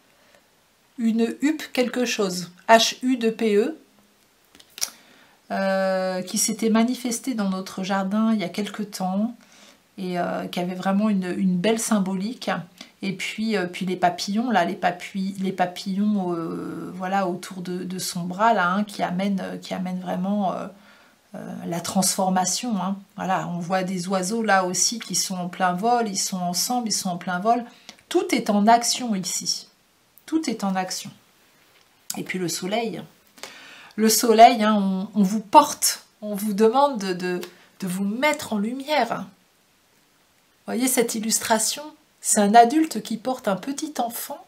S1: Une huppe quelque chose, H-U-2-P-E. Qui s'était manifesté dans notre jardin il y a quelque temps et qui avait vraiment une belle symbolique. Et puis les papillons, là, les papillons voilà, autour de son bras là, hein, qui amènent vraiment la transformation. Hein. Voilà, on voit des oiseaux là aussi qui sont en plein vol, ils sont ensemble, ils sont en plein vol. Tout est en action ici. Tout est en action. Et puis le soleil. Le soleil, hein, on vous porte, on vous demande de vous mettre en lumière. Vous voyez cette illustration? C'est un adulte qui porte un petit enfant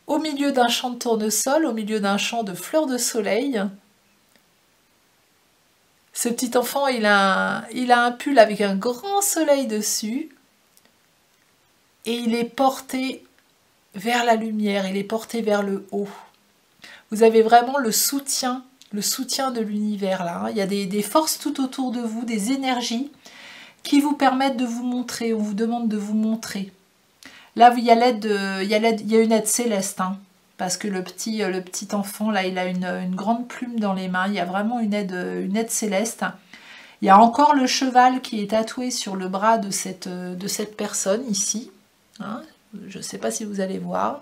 S1: au milieu d'un champ de tournesol, au milieu d'un champ de fleurs de soleil. Ce petit enfant, il a un pull avec un grand soleil dessus et il est porté vers la lumière, il est porté vers le haut. Vous avez vraiment le soutien de l'univers là. Il y a des forces tout autour de vous, des énergies qui vous permettent de vous montrer. On vous demande de vous montrer. Là, il y a une aide céleste, hein, parce que le petit enfant là, il a une grande plume dans les mains. Il y a vraiment une aide céleste. Il y a encore le cheval qui est tatoué sur le bras de cette personne ici. Hein. Je ne sais pas si vous allez voir.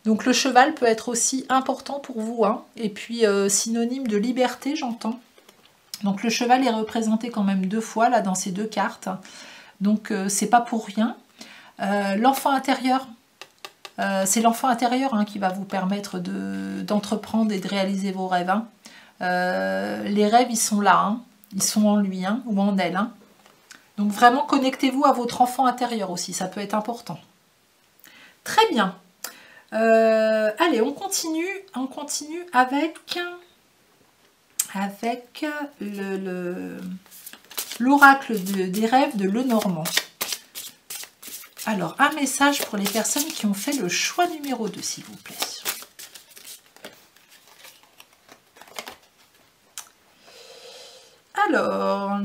S1: Donc le cheval peut être aussi important pour vous, hein, et puis synonyme de liberté, j'entends. Donc le cheval est représenté quand même 2 fois là dans ces 2 cartes, donc c'est pas pour rien. L'enfant intérieur, c'est l'enfant intérieur hein, qui va vous permettre d'entreprendre et de réaliser vos rêves. Hein. Les rêves, ils sont là, hein, ils sont en lui hein, ou en elle. Hein. Donc vraiment connectez-vous à votre enfant intérieur aussi, ça peut être important. Très bien. Allez, on continue avec l'oracle des rêves de Lenormand. Alors, un message pour les personnes qui ont fait le choix numéro 2, s'il vous plaît. Alors,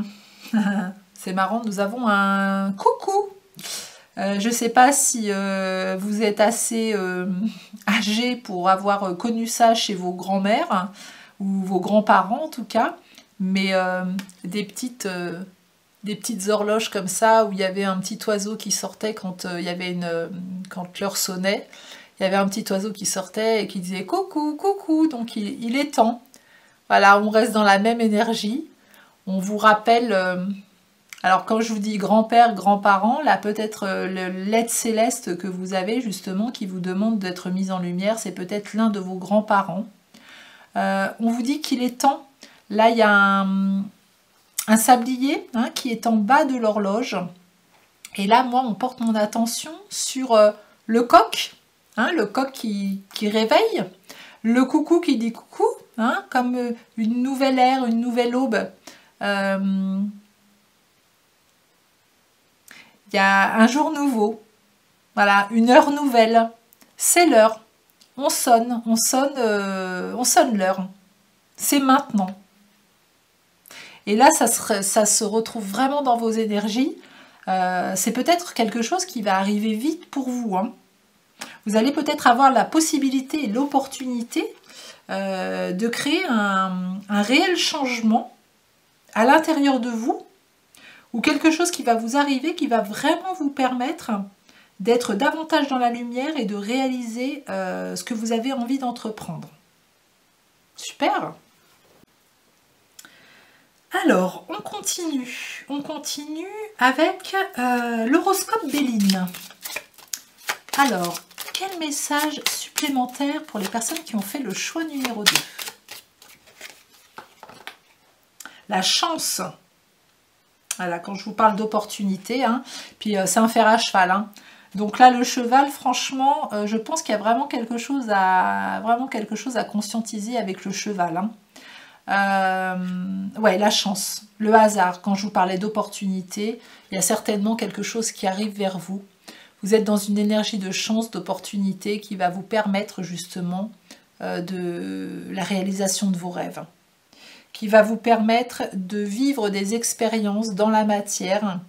S1: c'est marrant, nous avons un coucou. Je ne sais pas si vous êtes assez âgé pour avoir connu ça chez vos grands-mères ou vos grands-parents en tout cas. mais des petites horloges comme ça, où il y avait un petit oiseau qui sortait quand quand l'heure sonnait. Il y avait un petit oiseau qui sortait et qui disait coucou, coucou, donc il est temps. Voilà, on reste dans la même énergie. On vous rappelle, alors quand je vous dis grand-père, grand-parent, là peut-être l'aide céleste que vous avez justement, qui vous demande d'être mise en lumière, c'est peut-être l'un de vos grands-parents. On vous dit qu'il est temps. Là, il y a un sablier hein, qui est en bas de l'horloge. Et là, moi, on porte mon attention sur le coq, hein, le coq qui réveille, le coucou qui dit coucou, hein, comme une nouvelle ère, une nouvelle aube. Il y a un jour nouveau, voilà, une heure nouvelle. C'est l'heure. On sonne l'heure. C'est maintenant. Et là, ça se retrouve vraiment dans vos énergies. C'est peut-être quelque chose qui va arriver vite pour vous. Hein. Vous allez peut-être avoir la possibilité et l'opportunité de créer un réel changement à l'intérieur de vous, ou quelque chose qui va vous arriver, qui va vraiment vous permettre d'être davantage dans la lumière et de réaliser ce que vous avez envie d'entreprendre. Super! Alors, on continue avec l'horoscope Béline. Alors, quel message supplémentaire pour les personnes qui ont fait le choix numéro 2? La chance. Voilà, quand je vous parle d'opportunité, hein, puis c'est un fer à cheval. Hein. Donc là, le cheval, franchement, je pense qu'il y a vraiment quelque chose à conscientiser avec le cheval. Hein. Ouais, la chance, le hasard. Quand je vous parlais d'opportunité, il y a certainement quelque chose qui arrive vers vous. Vous êtes dans une énergie de chance, d'opportunité qui va vous permettre justement de la réalisation de vos rêves, qui va vous permettre de vivre des expériences dans la matière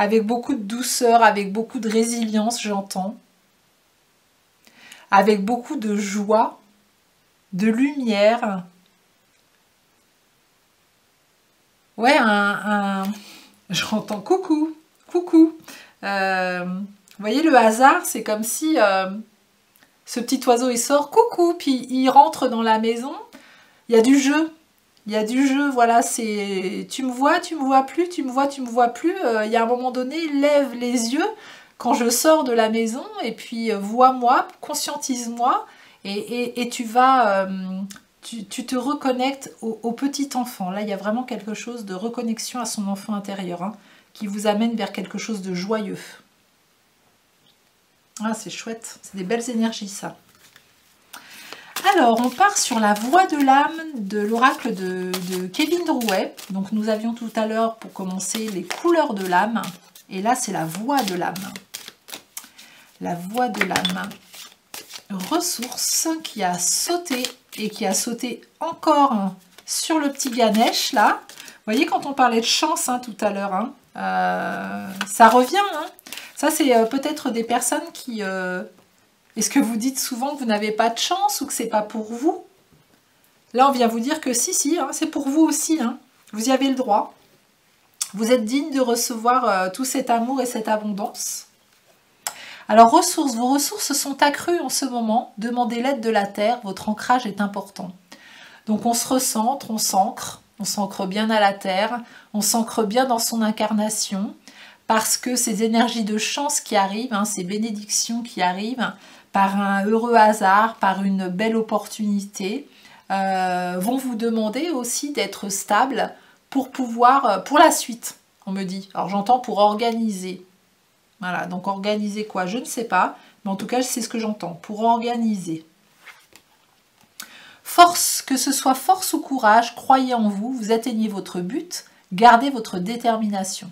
S1: avec beaucoup de douceur, avec beaucoup de résilience, j'entends, avec beaucoup de joie, de lumière. Ouais, j'entends coucou, coucou. Vous voyez, le hasard, c'est comme si ce petit oiseau, il sort, coucou, puis il rentre dans la maison. Il y a du jeu. Il y a du jeu, voilà, c'est tu me vois plus, tu me vois plus. Il y a un moment donné, lève les yeux quand je sors de la maison et puis vois-moi, conscientise-moi et tu vas, tu te reconnectes au petit enfant. Là, il y a vraiment quelque chose de reconnexion à son enfant intérieur hein, qui vous amène vers quelque chose de joyeux. Ah, c'est chouette, c'est des belles énergies ça. Alors, on part sur la voix de l'âme de l'oracle de Kevin Drouet. Donc, nous avions tout à l'heure, pour commencer, les couleurs de l'âme. Et là, c'est la voix de l'âme. La voix de l'âme. Ressource qui a sauté et qui a sauté encore sur le petit Ganesh, là. Vous voyez, quand on parlait de chance hein, tout à l'heure, hein, ça revient. Hein. Ça, c'est peut-être des personnes qui... Est-ce que vous dites souvent que vous n'avez pas de chance ou que c'est pas pour vous? Là, on vient vous dire que si, hein, c'est pour vous aussi. Hein. Vous y avez le droit. Vous êtes digne de recevoir tout cet amour et cette abondance. Alors, ressources. Vos ressources sont accrues en ce moment. Demandez l'aide de la Terre. Votre ancrage est important. Donc, on se recentre, on s'ancre. On s'ancre bien à la Terre. On s'ancre bien dans son incarnation. Parce que ces énergies de chance qui arrivent, hein, ces bénédictions qui arrivent, par un heureux hasard, par une belle opportunité, vont vous demander aussi d'être stable pour pouvoir, pour la suite, on me dit. Alors j'entends pour organiser. Voilà, donc organiser quoi? Je ne sais pas, mais en tout cas c'est ce que j'entends, pour organiser. Force, que ce soit force ou courage, croyez en vous, vous atteignez votre but, gardez votre détermination.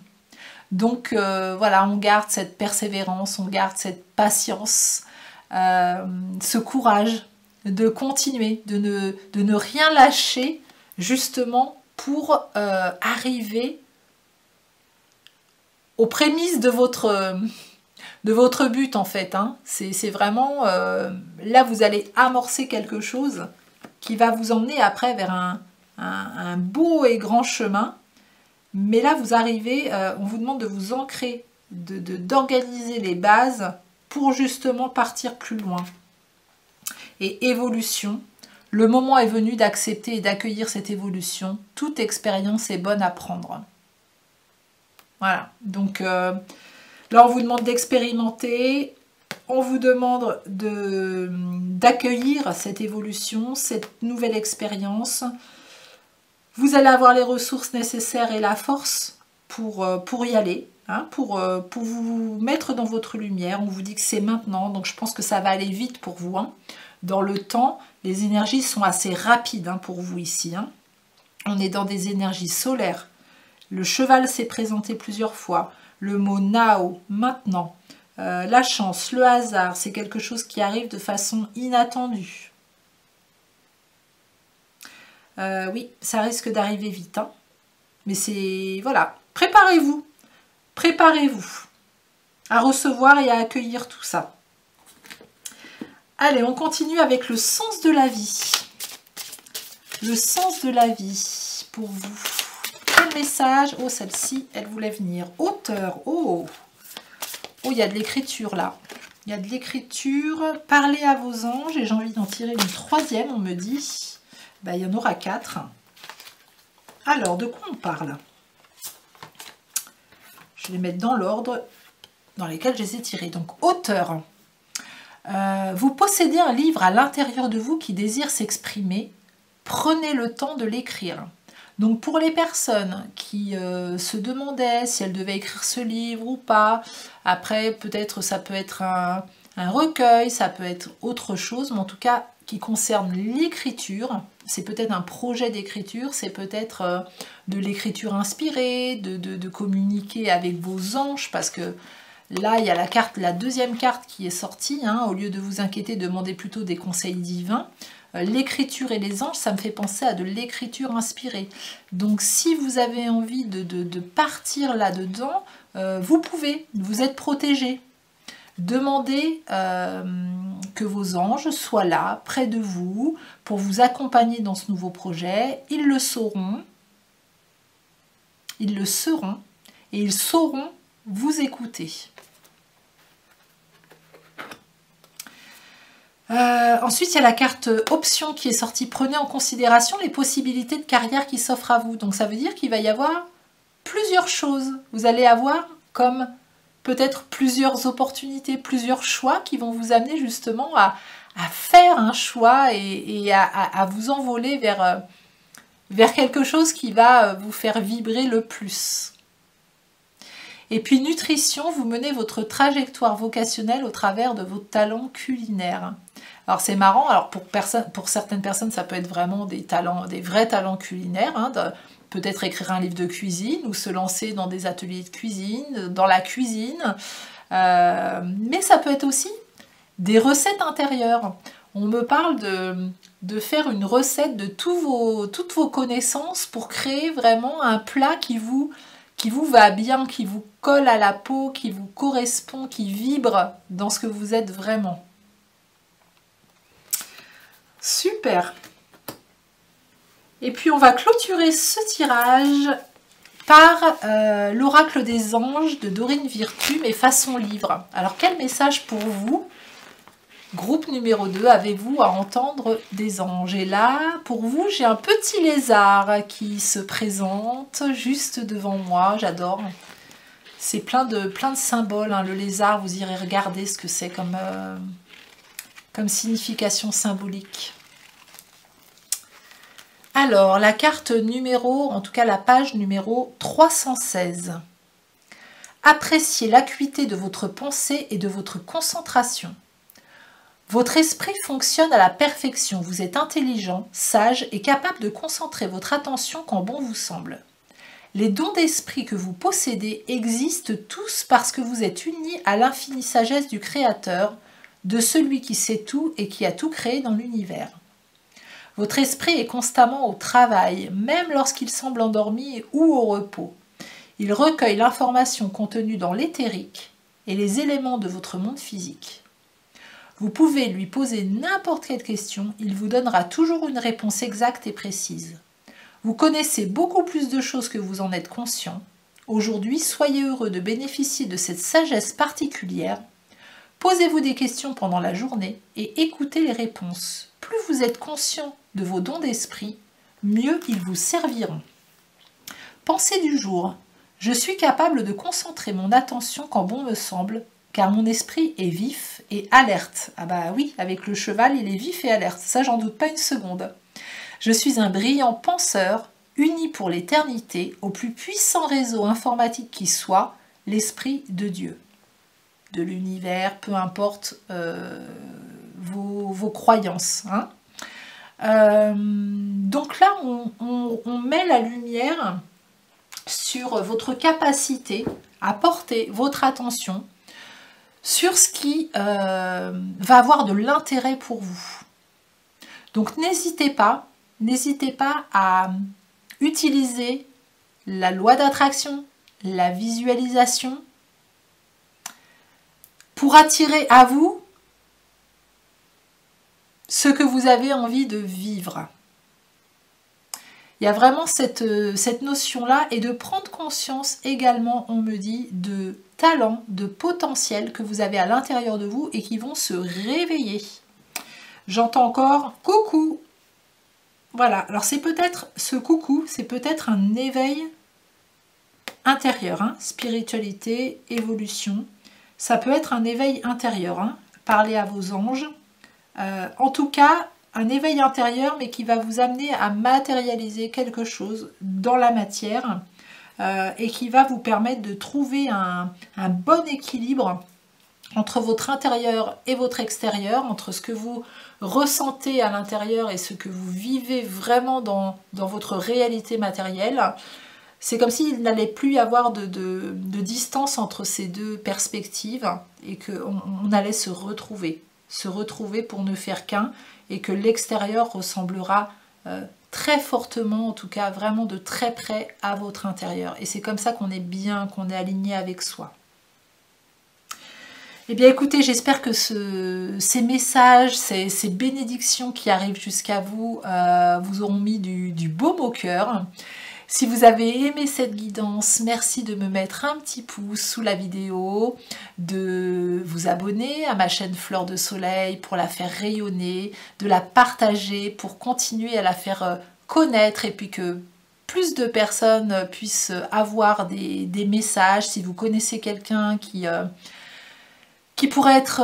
S1: Donc voilà, on garde cette persévérance, on garde cette patience, ce courage de continuer, de ne rien lâcher justement pour arriver aux prémices de votre but en fait. Hein. C'est vraiment, là vous allez amorcer quelque chose qui va vous emmener après vers un beau et grand chemin. Mais là, vous arrivez, on vous demande de vous ancrer, d'organiser les bases pour justement partir plus loin. Et évolution, le moment est venu d'accepter et d'accueillir cette évolution. Toute expérience est bonne à prendre. Voilà, donc là on vous demande d'expérimenter, on vous demande d'accueillir cette évolution, cette nouvelle expérience. Vous allez avoir les ressources nécessaires et la force pour y aller, hein, pour vous mettre dans votre lumière. On vous dit que c'est maintenant, donc je pense que ça va aller vite pour vous. Hein. Dans le temps, les énergies sont assez rapides hein, pour vous ici. Hein. On est dans des énergies solaires. Le cheval s'est présenté plusieurs fois. Le mot now, maintenant. La chance, le hasard, c'est quelque chose qui arrive de façon inattendue. Oui, ça risque d'arriver vite. Hein. Mais c'est... Voilà, préparez-vous. Préparez-vous à recevoir et à accueillir tout ça. Allez, on continue avec le sens de la vie. Le sens de la vie pour vous. Quel message? Oh, celle-ci, elle voulait venir. Auteur, oh! Oh, il y a de l'écriture là. Il y a de l'écriture. Parlez à vos anges. Et j'ai envie d'en tirer une troisième, on me dit. Ben, il y en aura 4. Alors, de quoi on parle? Je vais les mettre dans l'ordre dans lesquels je les ai tirés. Donc, auteur. Vous possédez un livre à l'intérieur de vous qui désire s'exprimer. Prenez le temps de l'écrire. Donc pour les personnes qui se demandaient si elles devaient écrire ce livre ou pas, après peut-être ça peut être un recueil, ça peut être autre chose, mais en tout cas qui concerne l'écriture, c'est peut-être un projet d'écriture, c'est peut-être de l'écriture inspirée, de communiquer avec vos anges, parce que là, il y a la deuxième carte qui est sortie. Hein, au lieu de vous inquiéter, demandez plutôt des conseils divins. L'écriture et les anges, ça me fait penser à de l'écriture inspirée. Donc, si vous avez envie de partir là-dedans, vous pouvez, vous êtes protégé. Demandez que vos anges soient là, près de vous, pour vous accompagner dans ce nouveau projet. Ils le sauront. Ils le seront. Et ils sauront vous écouter. Ensuite, il y a la carte option qui est sortie. Prenez en considération les possibilités de carrière qui s'offrent à vous. Donc, ça veut dire qu'il va y avoir plusieurs choses. Vous allez avoir comme peut-être plusieurs opportunités, plusieurs choix qui vont vous amener justement à faire un choix et à vous envoler vers quelque chose qui va vous faire vibrer le plus. Et puis nutrition, vous menez votre trajectoire vocationnelle au travers de vos talents culinaires. Alors c'est marrant, alors pour certaines personnes ça peut être vraiment des vrais talents culinaires, hein, peut-être écrire un livre de cuisine ou se lancer dans des ateliers de cuisine, dans la cuisine, mais ça peut être aussi des recettes intérieures. On me parle de faire une recette de toutes vos connaissances pour créer vraiment un plat qui vous va bien, qui vous colle à la peau, qui vous correspond, qui vibre dans ce que vous êtes vraiment. Super. Et puis on va clôturer ce tirage par l'oracle des anges de Dorine Virtue, mais façon livre. Alors quel message pour vous, groupe numéro 2, avez-vous à entendre des anges? Et là, pour vous, j'ai un petit lézard qui se présente juste devant moi. J'adore. C'est plein de symboles. Hein. Le lézard, vous irez regarder ce que c'est comme signification symbolique. Alors, la carte numéro, en tout cas la page numéro 316. Appréciez l'acuité de votre pensée et de votre concentration. Votre esprit fonctionne à la perfection. Vous êtes intelligent, sage et capable de concentrer votre attention quand bon vous semble. Les dons d'esprit que vous possédez existent tous parce que vous êtes unis à l'infinie sagesse du Créateur, de celui qui sait tout et qui a tout créé dans l'univers. Votre esprit est constamment au travail, même lorsqu'il semble endormi ou au repos. Il recueille l'information contenue dans l'éthérique et les éléments de votre monde physique. Vous pouvez lui poser n'importe quelle question, il vous donnera toujours une réponse exacte et précise. Vous connaissez beaucoup plus de choses que vous en êtes conscient. Aujourd'hui, soyez heureux de bénéficier de cette sagesse particulière. Posez-vous des questions pendant la journée et écoutez les réponses. Plus vous êtes conscient de vos dons d'esprit, mieux ils vous serviront. Pensée du jour. Je suis capable de concentrer mon attention quand bon me semble, car mon esprit est vif et alerte. Ah bah oui, avec le cheval, il est vif et alerte, ça j'en doute pas une seconde. Je suis un brillant penseur, uni pour l'éternité, au plus puissant réseau informatique qui soit, l'Esprit de Dieu, de l'univers, peu importe vos croyances. Hein. Donc là, on met la lumière sur votre capacité à porter votre attention sur ce qui va avoir de l'intérêt pour vous. Donc n'hésitez pas à utiliser la loi d'attraction, la visualisation, pour attirer à vous ce que vous avez envie de vivre. Il y a vraiment cette notion-là et de prendre conscience également, on me dit, de talents, de potentiel que vous avez à l'intérieur de vous et qui vont se réveiller. J'entends encore « coucou ». Voilà, alors c'est peut-être ce coucou, c'est peut-être un éveil intérieur, hein, spiritualité, évolution. Ça peut être un éveil intérieur, hein, parler à vos anges. En tout cas, un éveil intérieur, mais qui va vous amener à matérialiser quelque chose dans la matière et qui va vous permettre de trouver un bon équilibre entre votre intérieur et votre extérieur, entre ce que vous ressentez à l'intérieur et ce que vous vivez vraiment dans votre réalité matérielle. C'est comme s'il n'allait plus y avoir de distance entre ces deux perspectives et qu'on allait se retrouver pour ne faire qu'un et que l'extérieur ressemblera très fortement, en tout cas vraiment de très près à votre intérieur. Et c'est comme ça qu'on est bien, qu'on est aligné avec soi. Eh bien écoutez, j'espère que ces messages, ces bénédictions qui arrivent jusqu'à vous, vous auront mis du baume au cœur. Si vous avez aimé cette guidance, merci de me mettre un petit pouce sous la vidéo, de vous abonner à ma chaîne Fleur de Soleil pour la faire rayonner, de la partager pour continuer à la faire connaître et puis que plus de personnes puissent avoir des messages. Si vous connaissez quelqu'un qui pourrait être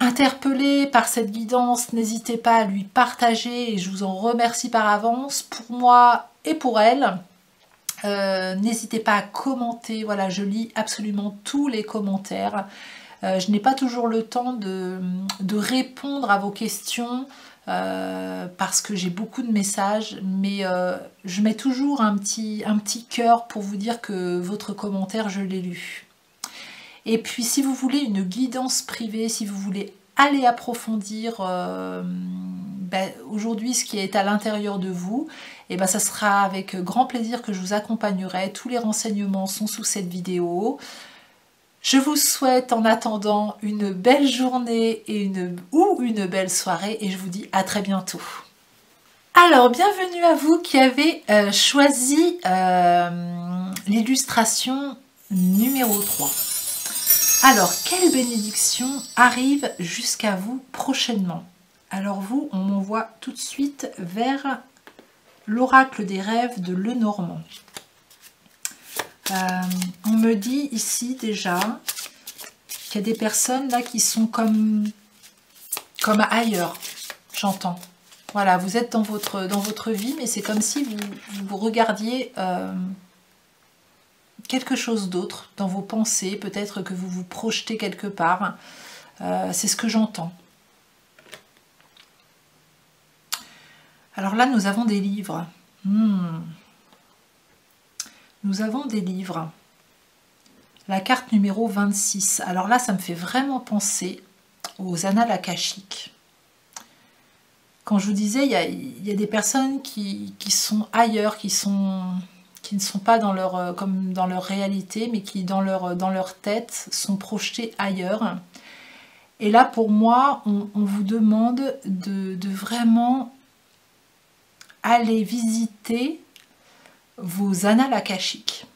S1: interpellé par cette guidance, n'hésitez pas à lui partager et je vous en remercie par avance pour moi et pour elle. N'hésitez pas à commenter, voilà, je lis absolument tous les commentaires. Je n'ai pas toujours le temps de répondre à vos questions parce que j'ai beaucoup de messages, mais je mets toujours un petit cœur pour vous dire que votre commentaire, je l'ai lu. Et puis si vous voulez une guidance privée, si vous voulez aller approfondir aujourd'hui ce qui est à l'intérieur de vous, et ça sera avec grand plaisir que je vous accompagnerai. Tous les renseignements sont sous cette vidéo. Je vous souhaite en attendant une belle journée ou une belle soirée et je vous dis à très bientôt. Alors, bienvenue à vous qui avez choisi l'illustration numéro 3. Alors, quelle bénédiction arrive jusqu'à vous prochainement? Alors vous, on m'envoie tout de suite vers l'oracle des rêves de Lenormand. On me dit ici déjà qu'il y a des personnes là qui sont comme ailleurs, j'entends. Voilà, vous êtes dans votre vie, mais c'est comme si vous regardiez quelque chose d'autre dans vos pensées, peut-être que vous vous projetez quelque part. C'est ce que j'entends. Alors là, nous avons des livres. Nous avons des livres. La carte numéro 26. Alors là, ça me fait vraiment penser aux annales akashiques. Quand je vous disais, il y a des personnes qui sont ailleurs, qui ne sont pas comme dans leur réalité, mais qui, dans leur tête, sont projetées ailleurs. Et là, pour moi, on vous demande de vraiment aller visiter vos annales akashiques,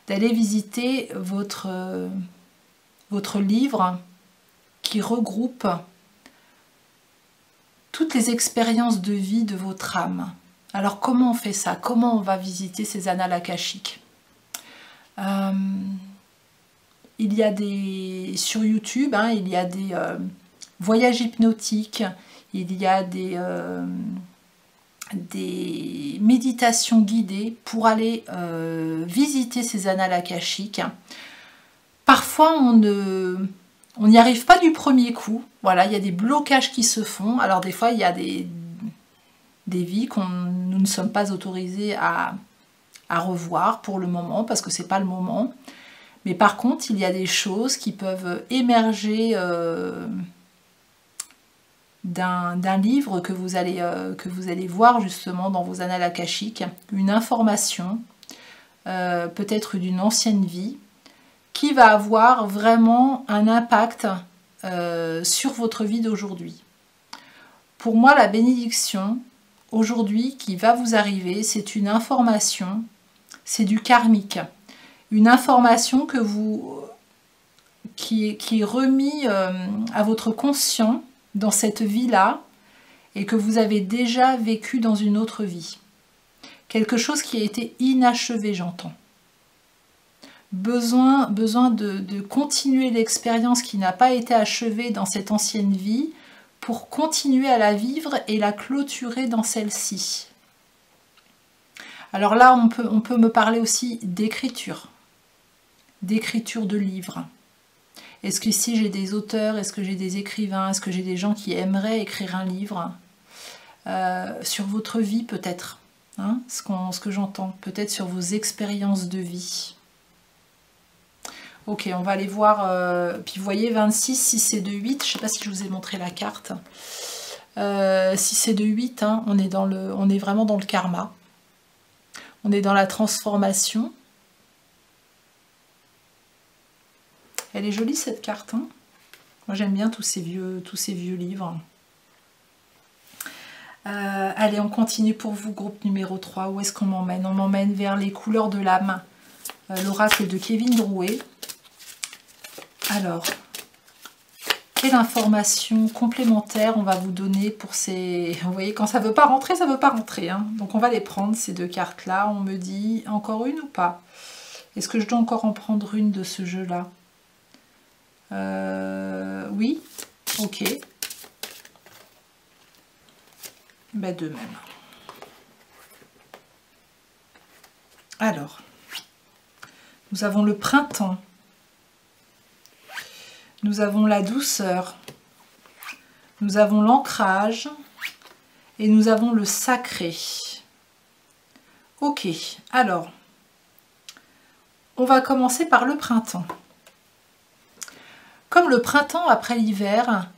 S1: d'aller visiter votre livre qui regroupe toutes les expériences de vie de votre âme. Alors comment on fait ça? Comment on va visiter ces annales akashiques? Il y a sur YouTube, hein, il y a des voyages hypnotiques, il y a des méditations guidées pour aller visiter ces annales akashiques. Parfois, on n'y arrive pas du premier coup. Voilà, il y a des blocages qui se font. Alors des fois, il y a des vies nous ne sommes pas autorisés à revoir pour le moment, parce que c'est pas le moment. Mais par contre, il y a des choses qui peuvent émerger d'un livre que vous allez voir justement dans vos annales akashiques, une information, peut-être d'une ancienne vie, qui va avoir vraiment un impact sur votre vie d'aujourd'hui. Pour moi, la bénédiction aujourd'hui qui va vous arriver, c'est une information, c'est du karmique, une information qui est remis à votre conscient dans cette vie-là et que vous avez déjà vécu dans une autre vie. Quelque chose qui a été inachevé, j'entends. Besoin de continuer l'expérience qui n'a pas été achevée dans cette ancienne vie pour continuer à la vivre et la clôturer dans celle-ci. Alors là, on peut me parler aussi d'écriture de livres. Est-ce que ici j'ai des auteurs, est-ce que j'ai des écrivains, est-ce que j'ai des gens qui aimeraient écrire un livre sur votre vie peut-être, hein, ce que j'entends, peut-être sur vos expériences de vie. Ok, on va aller voir, puis vous voyez 26, si c'est de 8, je ne sais pas si je vous ai montré la carte, si c'est de 8, hein, on est vraiment dans le karma, on est dans la transformation. Elle est jolie cette carte, hein. Moi j'aime bien tous ces vieux livres. Allez, on continue pour vous, groupe numéro 3. Où est-ce qu'on m'emmène? On m'emmène vers les couleurs de l'âme. L'oracle de Kevin Drouet. Alors, quelle information complémentaire on va vous donner pour ces... Vous voyez, quand ça ne veut pas rentrer, ça ne veut pas rentrer, hein. Donc on va les prendre, ces deux cartes-là. On me dit encore une ou pas? Est-ce que je dois encore en prendre une de ce jeu-là? Oui, ok. Ben, de même. Alors, nous avons le printemps. Nous avons la douceur. Nous avons l'ancrage. Et nous avons le sacré. Ok, alors, on va commencer par le printemps. Comme le printemps après l'hiver,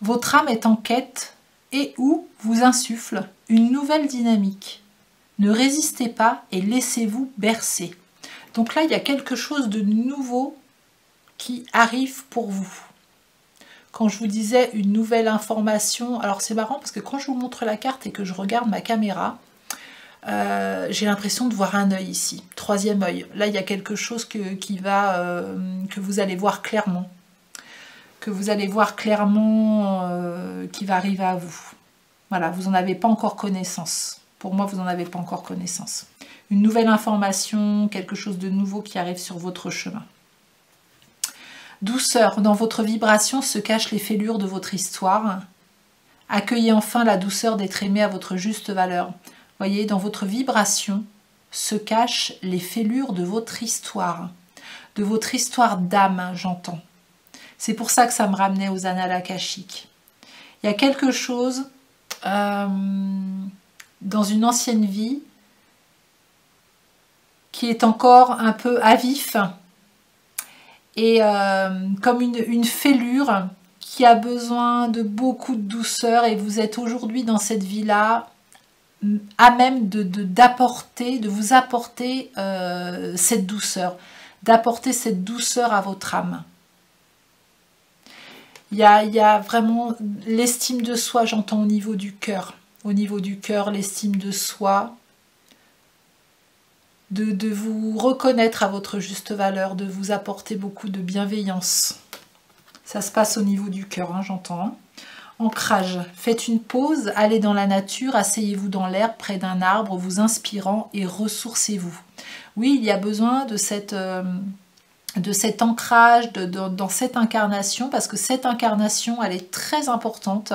S1: votre âme est en quête et ou vous insuffle une nouvelle dynamique. Ne résistez pas et laissez-vous bercer. Donc là, il y a quelque chose de nouveau qui arrive pour vous. Quand je vous disais une nouvelle information, alors c'est marrant parce que quand je vous montre la carte et que je regarde ma caméra, j'ai l'impression de voir un œil ici, troisième œil. Là, il y a quelque chose que vous allez voir clairement. Qui va arriver à vous. Voilà, vous n'en avez pas encore connaissance. Pour moi, vous n'en avez pas encore connaissance. Une nouvelle information, quelque chose de nouveau qui arrive sur votre chemin. Douceur, dans votre vibration se cachent les fêlures de votre histoire. Accueillez enfin la douceur d'être aimé à votre juste valeur. Voyez, dans votre vibration se cachent les fêlures de votre histoire d'âme, j'entends. C'est pour ça que ça me ramenait aux annales akashiques. Il y a quelque chose dans une ancienne vie qui est encore un peu à vif et comme une fêlure qui a besoin de beaucoup de douceur et vous êtes aujourd'hui dans cette vie-là à même de vous apporter cette douceur, d'apporter cette douceur à votre âme. Il y a vraiment l'estime de soi, j'entends au niveau du cœur. Au niveau du cœur, l'estime de soi. De vous reconnaître à votre juste valeur, de vous apporter beaucoup de bienveillance. Ça se passe au niveau du cœur, hein, j'entends. Ancrage. Faites une pause, allez dans la nature, asseyez-vous dans l'herbe près d'un arbre, vous inspirant et ressourcez-vous. Oui, il y a besoin de cet ancrage dans cette incarnation, parce que cette incarnation, elle est très importante.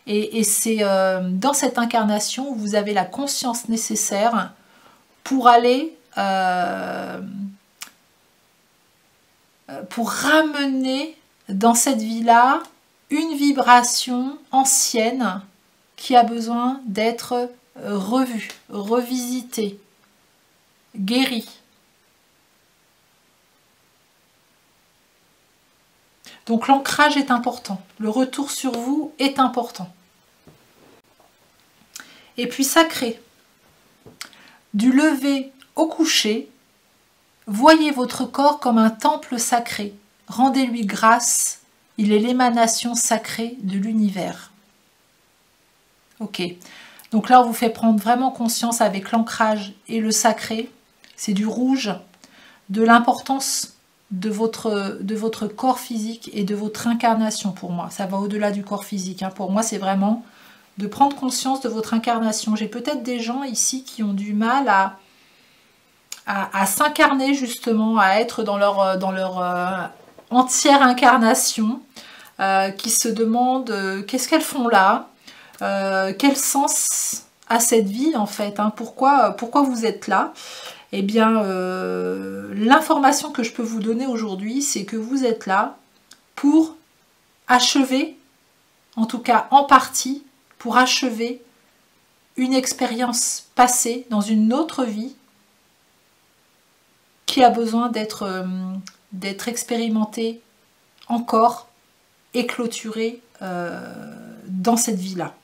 S1: Et c'est dans cette incarnation où vous avez la conscience nécessaire pour aller, pour ramener dans cette vie-là une vibration ancienne qui a besoin d'être revue, revisitée, guérie. Donc l'ancrage est important, le retour sur vous est important. Et puis sacré, du lever au coucher, voyez votre corps comme un temple sacré, rendez-lui grâce. Il est l'émanation sacrée de l'univers. Ok. Donc là, on vous fait prendre vraiment conscience avec l'ancrage et le sacré. C'est du rouge, de l'importance de votre corps physique et de votre incarnation pour moi. Ça va au-delà du corps physique. Hein. Pour moi, c'est vraiment de prendre conscience de votre incarnation. J'ai peut-être des gens ici qui ont du mal à s'incarner justement, à être dans leur entière incarnation, qui se demandent qu'est-ce qu'elles font là, quel sens a cette vie en fait, hein, pourquoi vous êtes là. Eh bien, l'information que je peux vous donner aujourd'hui, c'est que vous êtes là pour achever, en tout cas en partie, pour achever une expérience passée dans une autre vie qui a besoin d'être expérimentée encore et clôturée dans cette vie-là.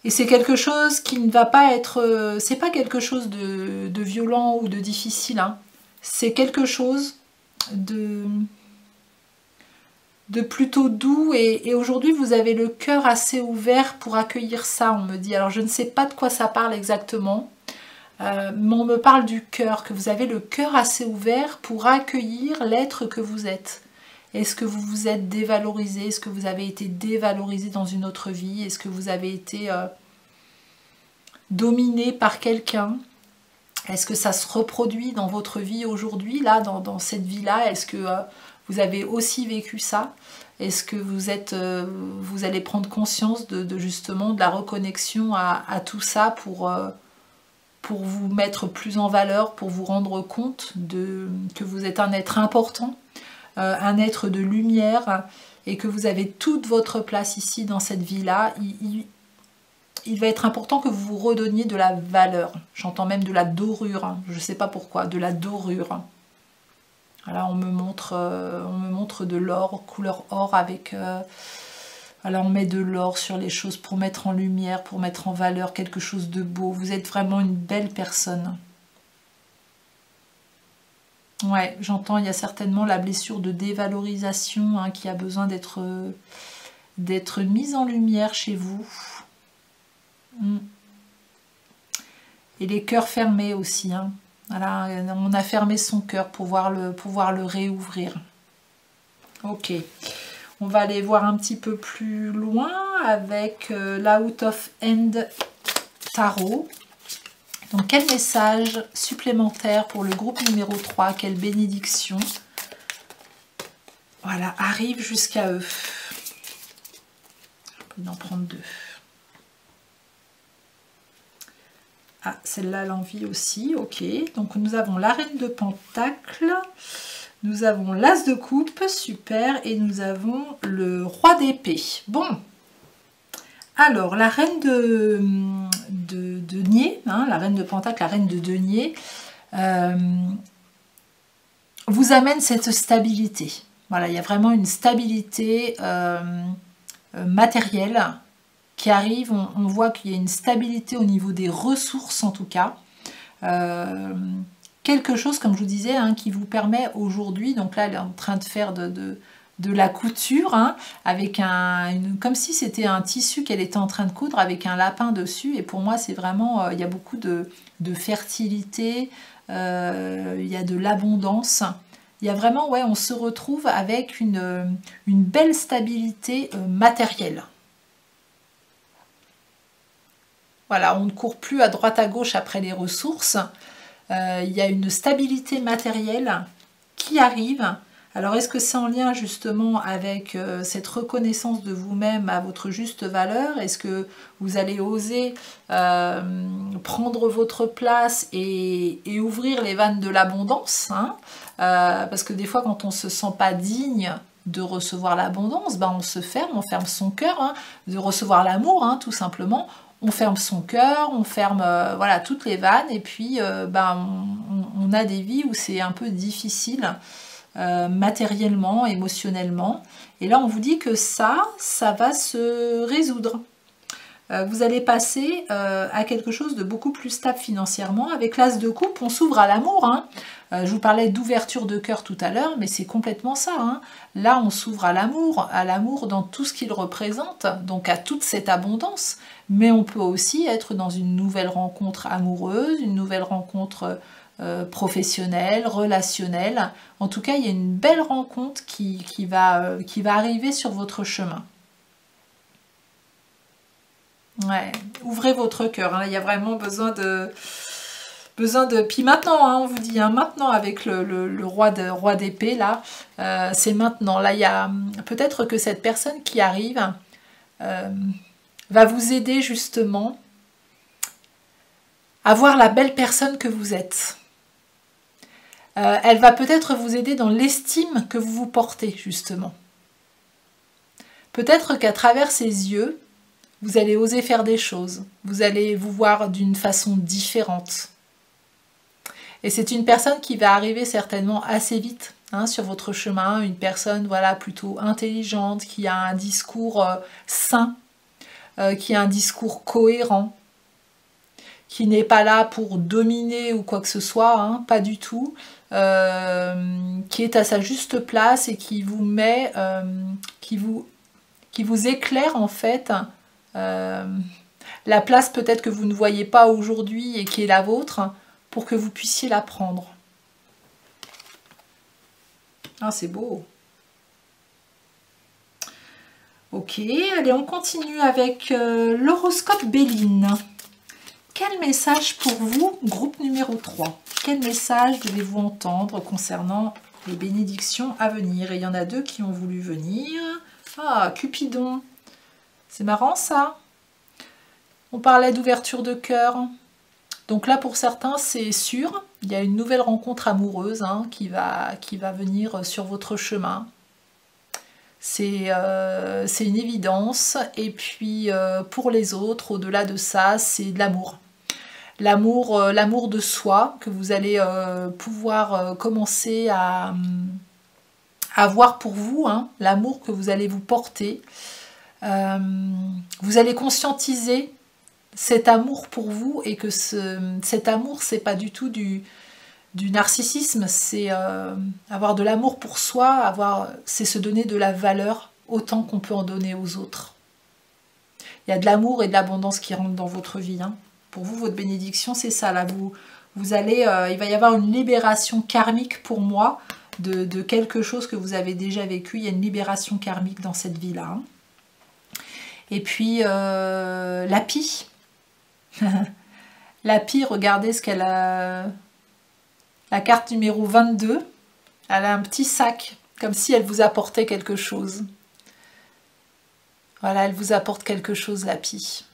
S1: Et c'est quelque chose qui ne va pas être... c'est pas quelque chose de violent ou de difficile. Hein. C'est quelque chose de plutôt doux. Et aujourd'hui, vous avez le cœur assez ouvert pour accueillir ça, on me dit. Alors, je ne sais pas de quoi ça parle exactement. Mais on me parle du cœur, que vous avez le cœur assez ouvert pour accueillir l'être que vous êtes. Est-ce que vous vous êtes dévalorisé? Est-ce que vous avez été dévalorisé dans une autre vie? Est-ce que vous avez été dominé par quelqu'un? Est-ce que ça se reproduit dans votre vie aujourd'hui, là, dans cette vie-là? Est-ce que vous avez aussi vécu ça? Est-ce que vous allez prendre conscience justement de la reconnexion à tout ça pour vous mettre plus en valeur, pour vous rendre compte que vous êtes un être important, un être de lumière, et que vous avez toute votre place ici dans cette vie-là. Il va être important que vous vous redonniez de la valeur. J'entends même de la dorure, hein. Je ne sais pas pourquoi, de la dorure. Voilà, on me montre de l'or, couleur or avec... voilà, on met de l'or sur les choses pour mettre en lumière, pour mettre en valeur quelque chose de beau. Vous êtes vraiment une belle personne. Ouais, j'entends, il y a certainement la blessure de dévalorisation, hein, qui a besoin d'être mise en lumière chez vous. Et les cœurs fermés aussi. Hein. Voilà, on a fermé son cœur pour pouvoir le réouvrir. Ok. On va aller voir un petit peu plus loin avec l'Out of End Tarot. Donc, quel message supplémentaire pour le groupe numéro 3? Quelle bénédiction, voilà, arrive jusqu'à eux. On peut en prendre deux. Ah, celle-là, l'envie aussi. Ok. Donc, nous avons la Reine de Pentacles. Nous avons l'As de coupe, super, et nous avons le Roi d'épée. Bon, alors la Reine de denier, hein, la Reine de Pentacle, la Reine de denier, vous amène cette stabilité. Voilà, il y a vraiment une stabilité matérielle qui arrive. On voit qu'il y a une stabilité au niveau des ressources en tout cas. quelque chose, comme je vous disais, hein, qui vous permet aujourd'hui, donc là elle est en train de faire de la couture, hein, avec comme si c'était un tissu qu'elle était en train de coudre avec un lapin dessus, et pour moi c'est vraiment, il y a beaucoup de fertilité, il y a de l'abondance, il y a vraiment, ouais, on se retrouve avec une belle stabilité matérielle. Voilà, on ne court plus à droite à gauche après les ressources, il y a une stabilité matérielle qui arrive. Alors, est-ce que c'est en lien justement avec cette reconnaissance de vous-même à votre juste valeur? Est-ce que vous allez oser prendre votre place et ouvrir les vannes de l'abondance, hein? Parce que des fois, quand on ne se sent pas digne de recevoir l'abondance, ben on se ferme, on ferme son cœur, hein, de recevoir l'amour, hein, tout simplement. On ferme son cœur, on ferme voilà, toutes les vannes, et puis ben, on a des vies où c'est un peu difficile. Matériellement, émotionnellement. Et là, on vous dit que ça va se résoudre. Vous allez passer à quelque chose de beaucoup plus stable financièrement. Avec l'As de coupe, on s'ouvre à l'amour, hein. Je vous parlais d'ouverture de cœur tout à l'heure, mais c'est complètement ça, hein. Là, on s'ouvre à l'amour dans tout ce qu'il représente, donc à toute cette abondance. Mais on peut aussi être dans une nouvelle rencontre amoureuse, une nouvelle rencontre professionnelle, relationnelle. En tout cas, il y a une belle rencontre qui va arriver sur votre chemin. Ouais, ouvrez votre cœur, hein. Il y a vraiment besoin de... Puis maintenant, hein, on vous dit, hein, maintenant avec le roi d'épée, là, c'est maintenant. Là, il y a peut-être que cette personne qui arrive va vous aider justement à voir la belle personne que vous êtes. Elle va peut-être vous aider dans l'estime que vous vous portez, justement. Peut-être qu'à travers ses yeux, vous allez oser faire des choses. Vous allez vous voir d'une façon différente. Et c'est une personne qui va arriver certainement assez vite, hein, sur votre chemin. Une personne, voilà, plutôt intelligente, qui a un discours sain, qui a un discours cohérent, qui n'est pas là pour dominer ou quoi que ce soit, hein, pas du tout, qui est à sa juste place et qui vous met, qui vous éclaire en fait la place peut-être que vous ne voyez pas aujourd'hui et qui est la vôtre, pour que vous puissiez la prendre. Ah, c'est beau. Ok, allez, on continue avec l'horoscope Béline. Quel message pour vous, groupe numéro 3? Quel message devez-vous entendre concernant les bénédictions à venir? Et il y en a deux qui ont voulu venir. Ah, Cupidon. C'est marrant ça. On parlait d'ouverture de cœur. Donc là, pour certains, c'est sûr. Il y a une nouvelle rencontre amoureuse, hein, qui va venir sur votre chemin. C'est une évidence. Et puis, pour les autres, au-delà de ça, c'est de l'amour. L'amour de soi que vous allez pouvoir commencer à voir pour vous, hein, l'amour que vous allez vous porter. Vous allez conscientiser cet amour pour vous, et que cet amour, c'est pas du tout du narcissisme, c'est avoir de l'amour pour soi, c'est se donner de la valeur autant qu'on peut en donner aux autres. Il y a de l'amour et de l'abondance qui rentrent dans votre vie, hein. Pour vous, votre bénédiction, c'est ça. Là, vous allez, il va y avoir une libération karmique pour moi de quelque chose que vous avez déjà vécu. Il y a une libération karmique dans cette vie-là, hein. Et puis, la pie. La pie, regardez ce qu'elle a. La carte numéro 22. Elle a un petit sac, comme si elle vous apportait quelque chose. Voilà, elle vous apporte quelque chose, la pie.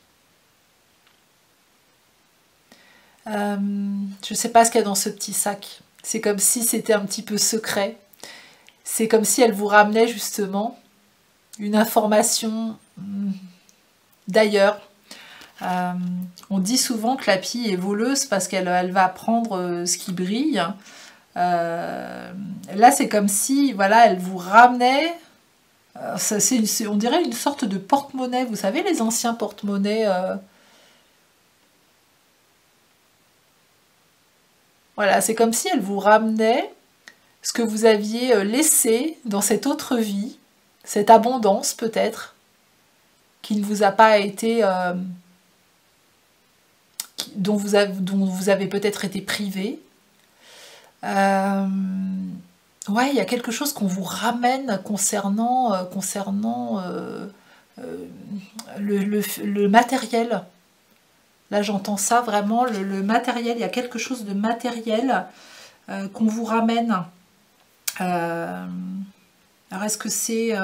S1: Je ne sais pas ce qu'il y a dans ce petit sac. C'est comme si c'était un petit peu secret. C'est comme si elle vous ramenait justement une information d'ailleurs. On dit souvent que la pie est voleuse parce qu'elle va prendre ce qui brille. Là, c'est comme si, voilà, elle vous ramenait. On dirait une sorte de porte-monnaie. Vous savez, les anciens porte-monnaies. Voilà, c'est comme si elle vous ramenait ce que vous aviez laissé dans cette autre vie, cette abondance peut-être, qui ne vous a pas été... dont vous avez peut-être été privé. Ouais, il y a quelque chose qu'on vous ramène concernant le matériel. Là, j'entends ça vraiment, le matériel. Il y a quelque chose de matériel qu'on vous ramène. Alors, est-ce que c'est...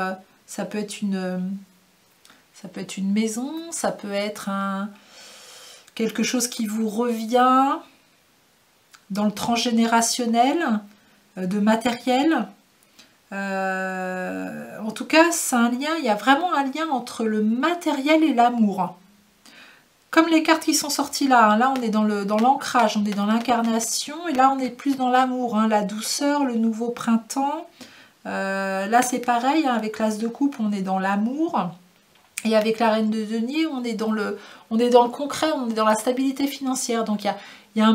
S1: ça peut être une maison, ça peut être quelque chose qui vous revient dans le transgénérationnel de matériel. En tout cas, c'est un lien, il y a vraiment un lien entre le matériel et l'amour. Comme les cartes qui sont sorties là, hein, là on est dans l'ancrage, on est dans l'incarnation, et là on est plus dans l'amour, hein, la douceur, le nouveau printemps. Là c'est pareil, hein, avec l'As de coupe, on est dans l'amour. Et avec la Reine de Denier, on est dans le concret, on est dans la stabilité financière. Donc il y a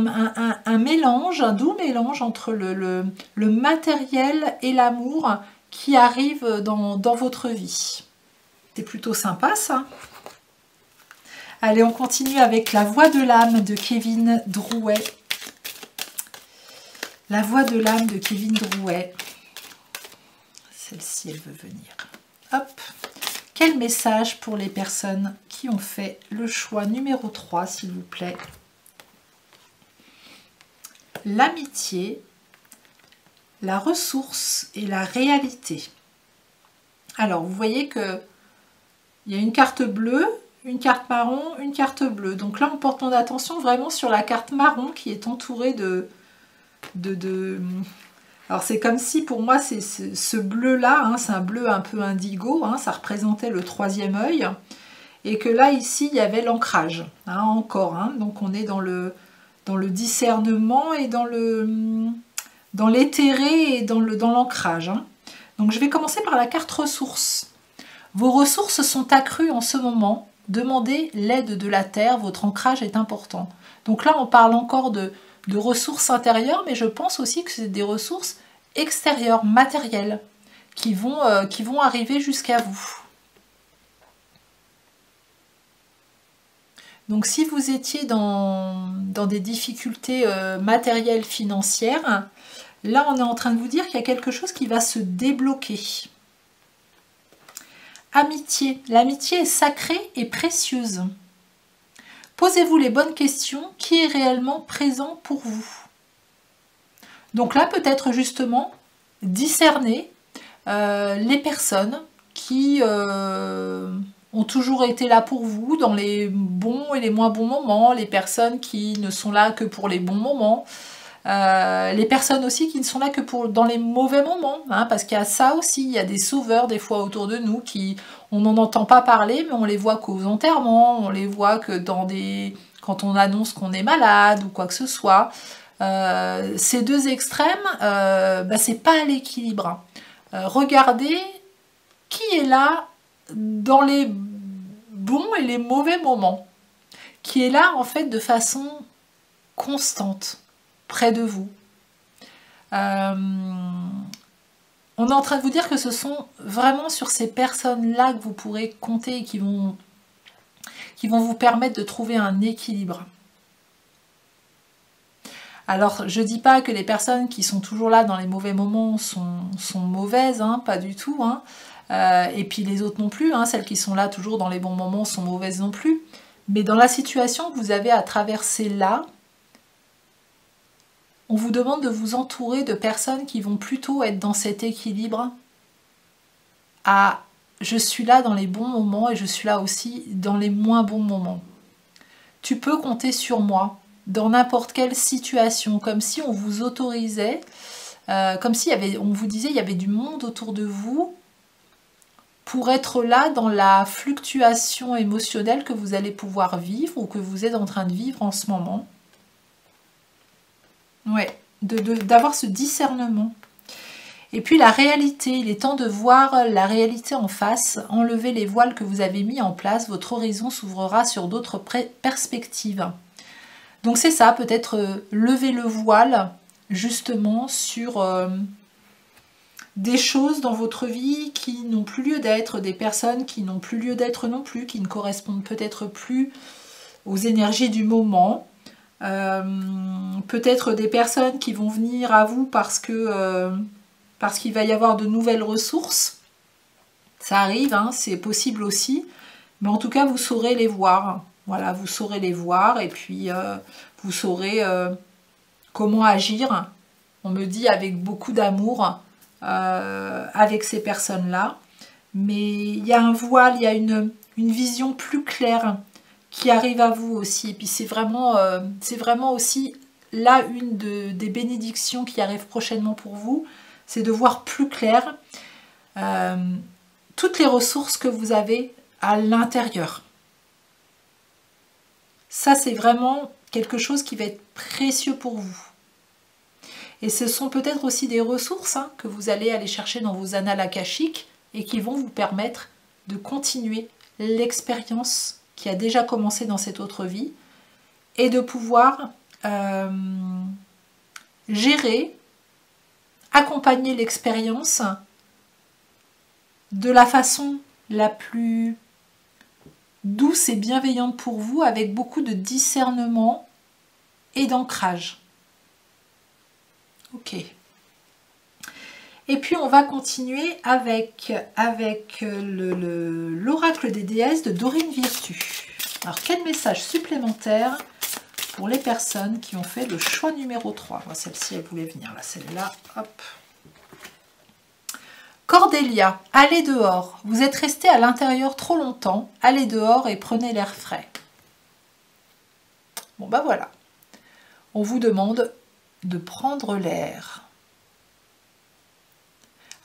S1: un mélange, un doux mélange entre le matériel et l'amour qui arrive dans votre vie. C'est plutôt sympa ça. Allez, on continue avec la voix de l'âme de Kevin Drouet. La voix de l'âme de Kevin Drouet. Celle-ci, elle veut venir. Hop. Quel message pour les personnes qui ont fait le choix numéro 3, s'il vous plaît? L'amitié, la ressource et la réalité. Alors, vous voyez que il y a une carte bleue, une carte marron, une carte bleue. Donc là, on porte notre attention vraiment sur la carte marron qui est entourée Alors c'est comme si pour moi c'est ce bleu là, hein, c'est un bleu un peu indigo, hein, ça représentait le troisième œil, et que là ici il y avait l'ancrage, hein, encore, hein, donc on est dans le discernement et dans l'éthéré et dans l'ancrage. Hein. Donc je vais commencer par la carte ressources. Vos ressources sont accrues en ce moment, demandez l'aide de la terre, votre ancrage est important. Donc là on parle encore de ressources intérieures, mais je pense aussi que c'est des ressources extérieures, matérielles, qui vont arriver jusqu'à vous. Donc si vous étiez dans des difficultés matérielles, financières, là on est en train de vous dire qu'il y a quelque chose qui va se débloquer. Amitié. L'amitié est sacrée et précieuse. Posez-vous les bonnes questions. Qui est réellement présent pour vous? Donc là, peut-être justement, discerner les personnes qui ont toujours été là pour vous dans les bons et les moins bons moments, les personnes qui ne sont là que pour les bons moments, les personnes aussi qui ne sont là que dans les mauvais moments, hein, parce qu'il y a ça aussi, il y a des sauveurs des fois autour de nous qui, on n'en entend pas parler, mais on les voit qu'aux enterrements, on les voit que quand on annonce qu'on est malade ou quoi que ce soit. Ces deux extrêmes, c'est pas à l'équilibre. Regardez qui est là dans les bons et les mauvais moments, qui est là en fait de façon constante près de vous. On est en train de vous dire que ce sont vraiment sur ces personnes-là que vous pourrez compter et qui vont vous permettre de trouver un équilibre. Alors, je ne dis pas que les personnes qui sont toujours là dans les mauvais moments sont mauvaises, hein, pas du tout. Hein. Et puis les autres non plus, hein, celles qui sont là toujours dans les bons moments sont mauvaises non plus. Mais dans la situation que vous avez à traverser là, on vous demande de vous entourer de personnes qui vont plutôt être dans cet équilibre à « je suis là dans les bons moments et je suis là aussi dans les moins bons moments. Tu peux compter sur moi dans n'importe quelle situation, comme si on vous autorisait, comme si on vous disait il y avait du monde autour de vous pour être là dans la fluctuation émotionnelle que vous allez pouvoir vivre ou que vous êtes en train de vivre en ce moment. » Ouais, d'avoir ce discernement. Et puis la réalité, il est temps de voir la réalité en face, enlever les voiles que vous avez mis en place, votre horizon s'ouvrira sur d'autres perspectives. Donc c'est ça, peut-être lever le voile justement sur des choses dans votre vie qui n'ont plus lieu d'être, des personnes qui n'ont plus lieu d'être non plus, qui ne correspondent peut-être plus aux énergies du moment. Peut-être des personnes qui vont venir à vous parce qu'il va y avoir de nouvelles ressources. Ça arrive, hein, c'est possible aussi. Mais en tout cas, vous saurez les voir. Voilà, vous saurez les voir et puis vous saurez comment agir. On me dit avec beaucoup d'amour avec ces personnes-là. Mais il y a un voile, il y a une vision plus claire qui arrive à vous aussi. Et puis c'est vraiment aussi là une des bénédictions qui arrive prochainement pour vous. C'est de voir plus clair toutes les ressources que vous avez à l'intérieur. Ça, c'est vraiment quelque chose qui va être précieux pour vous. Et ce sont peut-être aussi des ressources que vous allez aller chercher dans vos annales akashiques et qui vont vous permettre de continuer l'expérience qui a déjà commencé dans cette autre vie et de pouvoir gérer, accompagner l'expérience de la façon la plus douce et bienveillante pour vous, avec beaucoup de discernement et d'ancrage. Ok. Et puis on va continuer avec l'oracle des déesses de Dorine Virtue. Alors quel message supplémentaire pour les personnes qui ont fait le choix numéro 3. Celle-ci, elle voulait venir là, celle-là, hop. Cordélia, allez dehors. Vous êtes resté à l'intérieur trop longtemps. Allez dehors et prenez l'air frais. Bon, bah voilà. On vous demande de prendre l'air.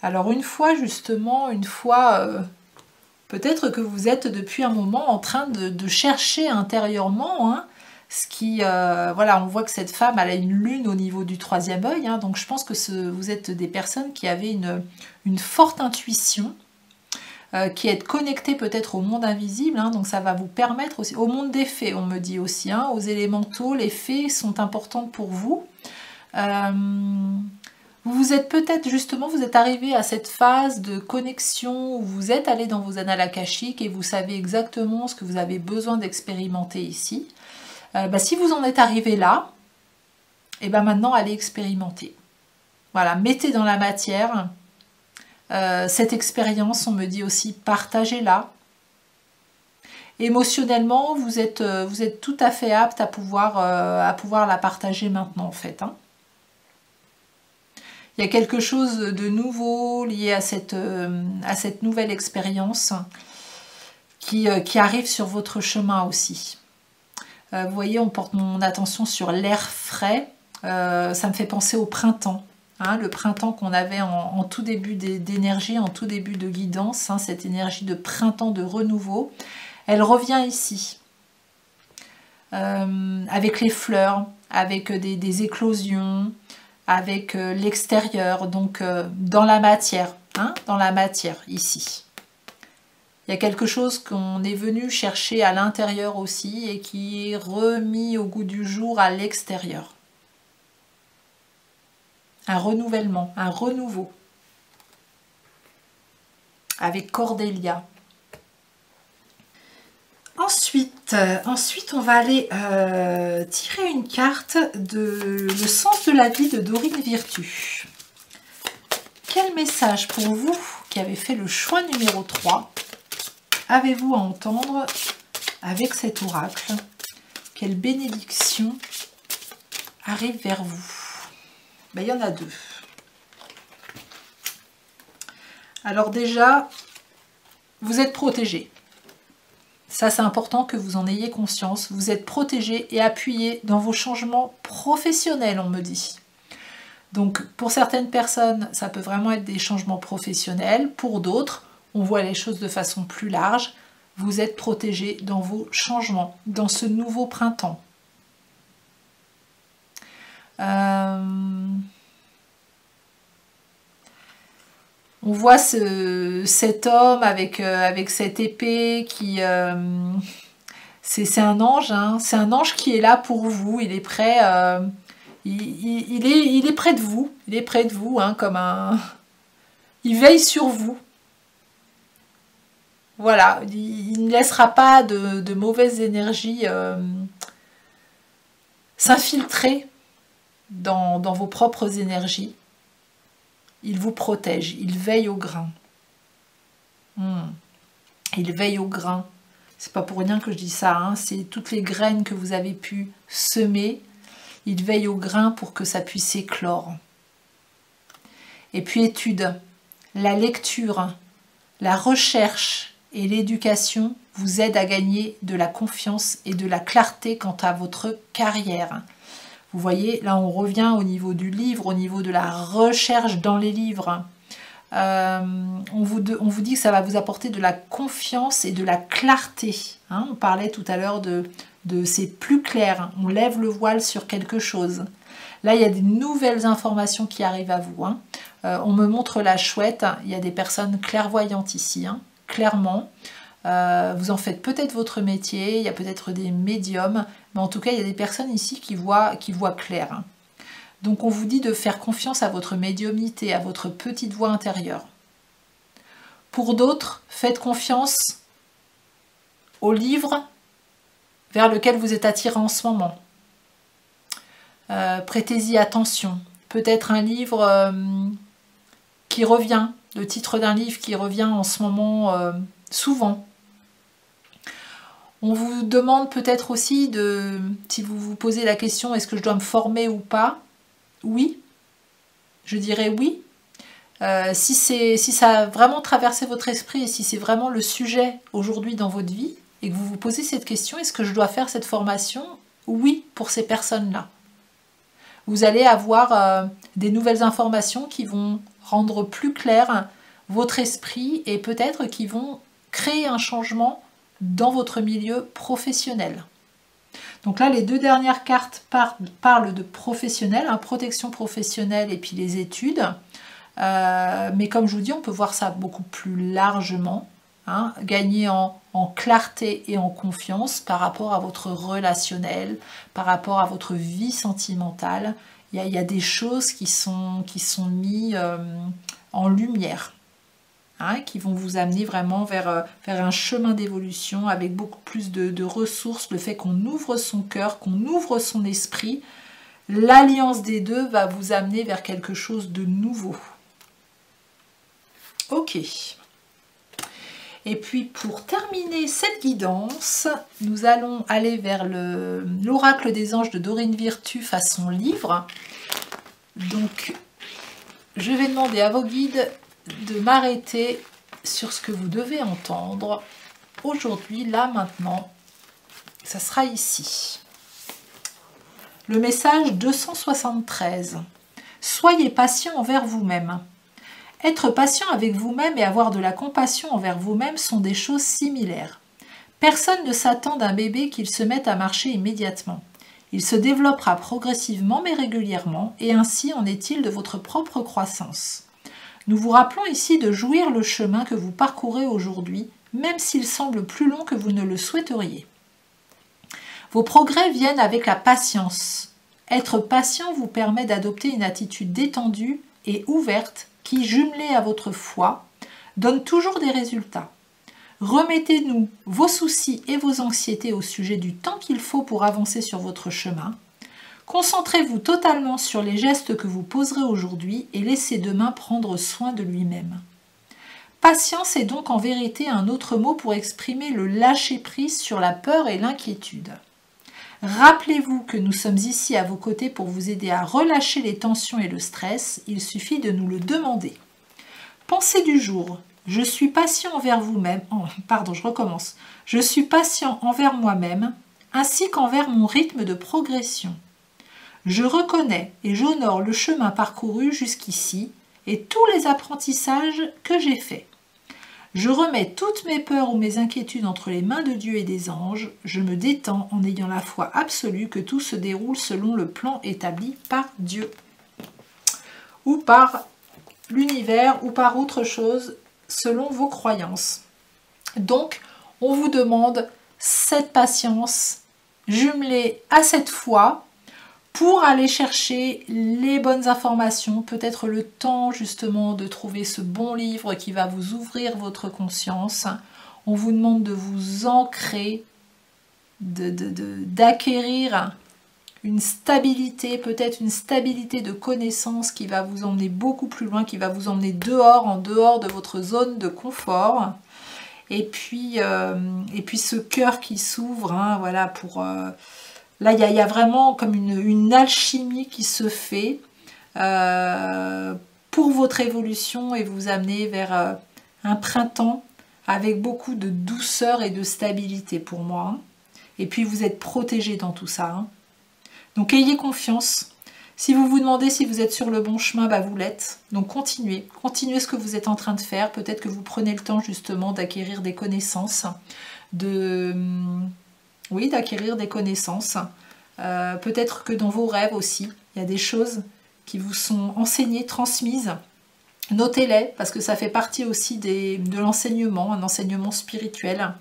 S1: Alors une fois, justement, peut-être que vous êtes depuis un moment en train de chercher intérieurement, ce qui, voilà, on voit que cette femme, elle a une lune au niveau du 3e œil, donc je pense que vous êtes des personnes qui avaient une forte intuition, qui est connectée peut-être au monde invisible, donc ça va vous permettre aussi, au monde des fées, on me dit aussi, aux élémentaux, les fées sont importantes pour vous. Vous êtes peut-être justement, vous êtes arrivé à cette phase de connexion où vous êtes allé dans vos annales akashiques et vous savez exactement ce que vous avez besoin d'expérimenter ici. Si vous en êtes arrivé là, et maintenant allez expérimenter. Voilà, mettez dans la matière cette expérience, on me dit aussi partagez-la. Émotionnellement, vous êtes tout à fait apte à pouvoir la partager maintenant en fait. Il y a quelque chose de nouveau lié à cette nouvelle expérience qui arrive sur votre chemin aussi. Vous voyez, on porte mon attention sur l'air frais. Ça me fait penser au printemps. Le printemps qu'on avait en tout début d'énergie, en tout début de guidance. Cette énergie de printemps, de renouveau. Elle revient ici. Avec les fleurs, avec des éclosions, avec l'extérieur, donc dans la matière, ici. Il y a quelque chose qu'on est venu chercher à l'intérieur aussi et qui est remis au goût du jour à l'extérieur. Un renouvellement, un renouveau. Avec Cordélia. Ensuite, on va aller tirer une carte de le sens de la vie de Dorine Virtue. Quel message pour vous qui avez fait le choix numéro 3 avez-vous à entendre avec cet oracle? Quelle bénédiction arrive vers vous? Il y en a deux. Alors déjà, vous êtes protégé. Ça, c'est important que vous en ayez conscience. Vous êtes protégé et appuyé dans vos changements professionnels, on me dit. Donc, pour certaines personnes, ça peut vraiment être des changements professionnels. Pour d'autres, on voit les choses de façon plus large. Vous êtes protégé dans vos changements, dans ce nouveau printemps. On voit cet homme avec cette épée qui... C'est un ange, hein, c'est un ange qui est là pour vous, il est prêt, il est près de vous, hein, comme un... Il veille sur vous. Voilà, il ne laissera pas de mauvaises énergies s'infiltrer dans vos propres énergies. Il vous protège, il veille au grain. Il veille au grain. C'est pas pour rien que je dis ça, hein. C'est toutes les graines que vous avez pu semer. Il veille au grain pour que ça puisse éclore. Et puis étude, la lecture, la recherche et l'éducation vous aident à gagner de la confiance et de la clarté quant à votre carrière. Vous voyez, là on revient au niveau du livre, au niveau de la recherche dans les livres. On vous dit que ça va vous apporter de la confiance et de la clarté. Hein, on parlait tout à l'heure de c'est plus clair, on lève le voile sur quelque chose. Là, il y a des nouvelles informations qui arrivent à vous. Hein. On me montre la chouette, il y a des personnes clairvoyantes ici, hein, clairement. Vous en faites peut-être votre métier, il y a peut-être des médiums, mais en tout cas, il y a des personnes ici qui voient clair. Hein. Donc on vous dit de faire confiance à votre médiumnité, à votre petite voix intérieure. Pour d'autres, faites confiance au livre vers lequel vous êtes attiré en ce moment. Prêtez-y attention. Peut-être un livre qui revient, le titre d'un livre qui revient en ce moment souvent. On vous demande peut-être aussi si vous vous posez la question, est-ce que je dois me former ou pas? Oui, je dirais oui. Si ça a vraiment traversé votre esprit et si c'est vraiment le sujet aujourd'hui dans votre vie et que vous vous posez cette question, est-ce que je dois faire cette formation? Oui, pour ces personnes-là. Vous allez avoir des nouvelles informations qui vont rendre plus clair votre esprit et peut-être qui vont créer un changement dans votre milieu professionnel. Donc là, les deux dernières cartes parlent de professionnel, hein, protection professionnelle et puis les études. Mais comme je vous dis, on peut voir ça beaucoup plus largement. Hein, gagner en clarté et en confiance par rapport à votre relationnel, par rapport à votre vie sentimentale. Il y a des choses qui sont mises en lumière. Hein, qui vont vous amener vraiment vers un chemin d'évolution avec beaucoup plus de ressources, le fait qu'on ouvre son cœur, qu'on ouvre son esprit, l'alliance des deux va vous amener vers quelque chose de nouveau. Ok. Et puis pour terminer cette guidance, nous allons aller vers l'oracle des anges de Dorine Virtue façon livre. Donc je vais demander à vos guides de m'arrêter sur ce que vous devez entendre aujourd'hui, là, maintenant. Ça sera ici. Le message 273. Soyez patient envers vous-même. Être patient avec vous-même et avoir de la compassion envers vous-même sont des choses similaires. Personne ne s'attend d'un bébé qu'il se mette à marcher immédiatement. Il se développera progressivement mais régulièrement, et ainsi en est-il de votre propre croissance. Nous vous rappelons ici de jouir le chemin que vous parcourez aujourd'hui, même s'il semble plus long que vous ne le souhaiteriez. Vos progrès viennent avec la patience. Être patient vous permet d'adopter une attitude détendue et ouverte qui, jumelée à votre foi, donne toujours des résultats. Remettez-nous vos soucis et vos anxiétés au sujet du temps qu'il faut pour avancer sur votre chemin. Concentrez-vous totalement sur les gestes que vous poserez aujourd'hui et laissez demain prendre soin de lui-même. Patience est donc en vérité un autre mot pour exprimer le lâcher-prise sur la peur et l'inquiétude. Rappelez-vous que nous sommes ici à vos côtés pour vous aider à relâcher les tensions et le stress, il suffit de nous le demander. Pensée du jour. Je suis patient envers vous-même. Je recommence. Je suis patient envers moi-même, ainsi qu'envers mon rythme de progression. Je reconnais et j'honore le chemin parcouru jusqu'ici et tous les apprentissages que j'ai faits. Je remets toutes mes peurs ou mes inquiétudes entre les mains de Dieu et des anges. Je me détends en ayant la foi absolue que tout se déroule selon le plan établi par Dieu. Ou par l'univers ou par autre chose selon vos croyances. Donc, on vous demande cette patience jumelée à cette foi pour aller chercher les bonnes informations, peut-être le temps justement de trouver ce bon livre qui va vous ouvrir votre conscience. On vous demande de vous ancrer, d'acquérir une stabilité, peut-être une stabilité de connaissance qui va vous emmener beaucoup plus loin, qui va vous emmener dehors, en dehors de votre zone de confort. Et puis ce cœur qui s'ouvre, hein, voilà, pour... là, il y a vraiment comme une alchimie qui se fait pour votre évolution et vous amener vers un printemps avec beaucoup de douceur et de stabilité pour moi. Hein. Et puis, vous êtes protégé dans tout ça. Hein. Donc, ayez confiance. Si vous vous demandez si vous êtes sur le bon chemin, bah vous l'êtes. Donc, continuez. Continuez ce que vous êtes en train de faire. Peut-être que vous prenez le temps, justement, d'acquérir des connaissances, oui, d'acquérir des connaissances. Peut-être que dans vos rêves aussi, il y a des choses qui vous sont enseignées, transmises. Notez-les, parce que ça fait partie aussi de l'enseignement, un enseignement spirituel.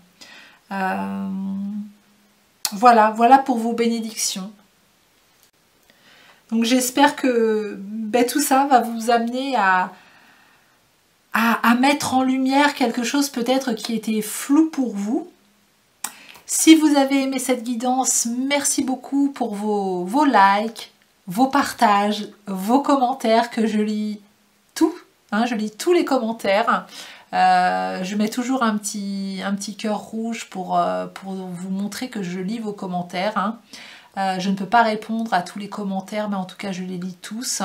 S1: Voilà pour vos bénédictions. Donc j'espère que tout ça va vous amener à mettre en lumière quelque chose peut-être qui était flou pour vous. Si vous avez aimé cette guidance, merci beaucoup pour vos likes, vos partages, vos commentaires que je lis tout. Hein, je lis tous les commentaires. Je mets toujours un petit cœur rouge pour vous montrer que je lis vos commentaires. Hein. Je ne peux pas répondre à tous les commentaires, mais en tout cas, je les lis tous.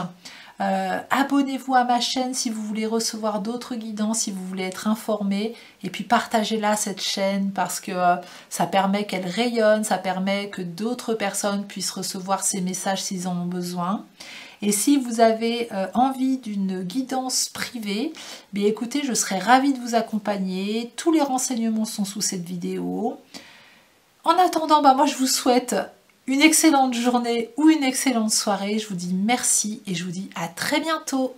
S1: Abonnez-vous à ma chaîne si vous voulez recevoir d'autres guidances, si vous voulez être informé. Et puis partagez-la, cette chaîne, parce que ça permet qu'elle rayonne, ça permet que d'autres personnes puissent recevoir ces messages s'ils en ont besoin. Et si vous avez envie d'une guidance privée, bien écoutez, je serai ravie de vous accompagner. Tous les renseignements sont sous cette vidéo. En attendant, moi je vous souhaite une excellente journée ou une excellente soirée. Je vous dis merci et je vous dis à très bientôt.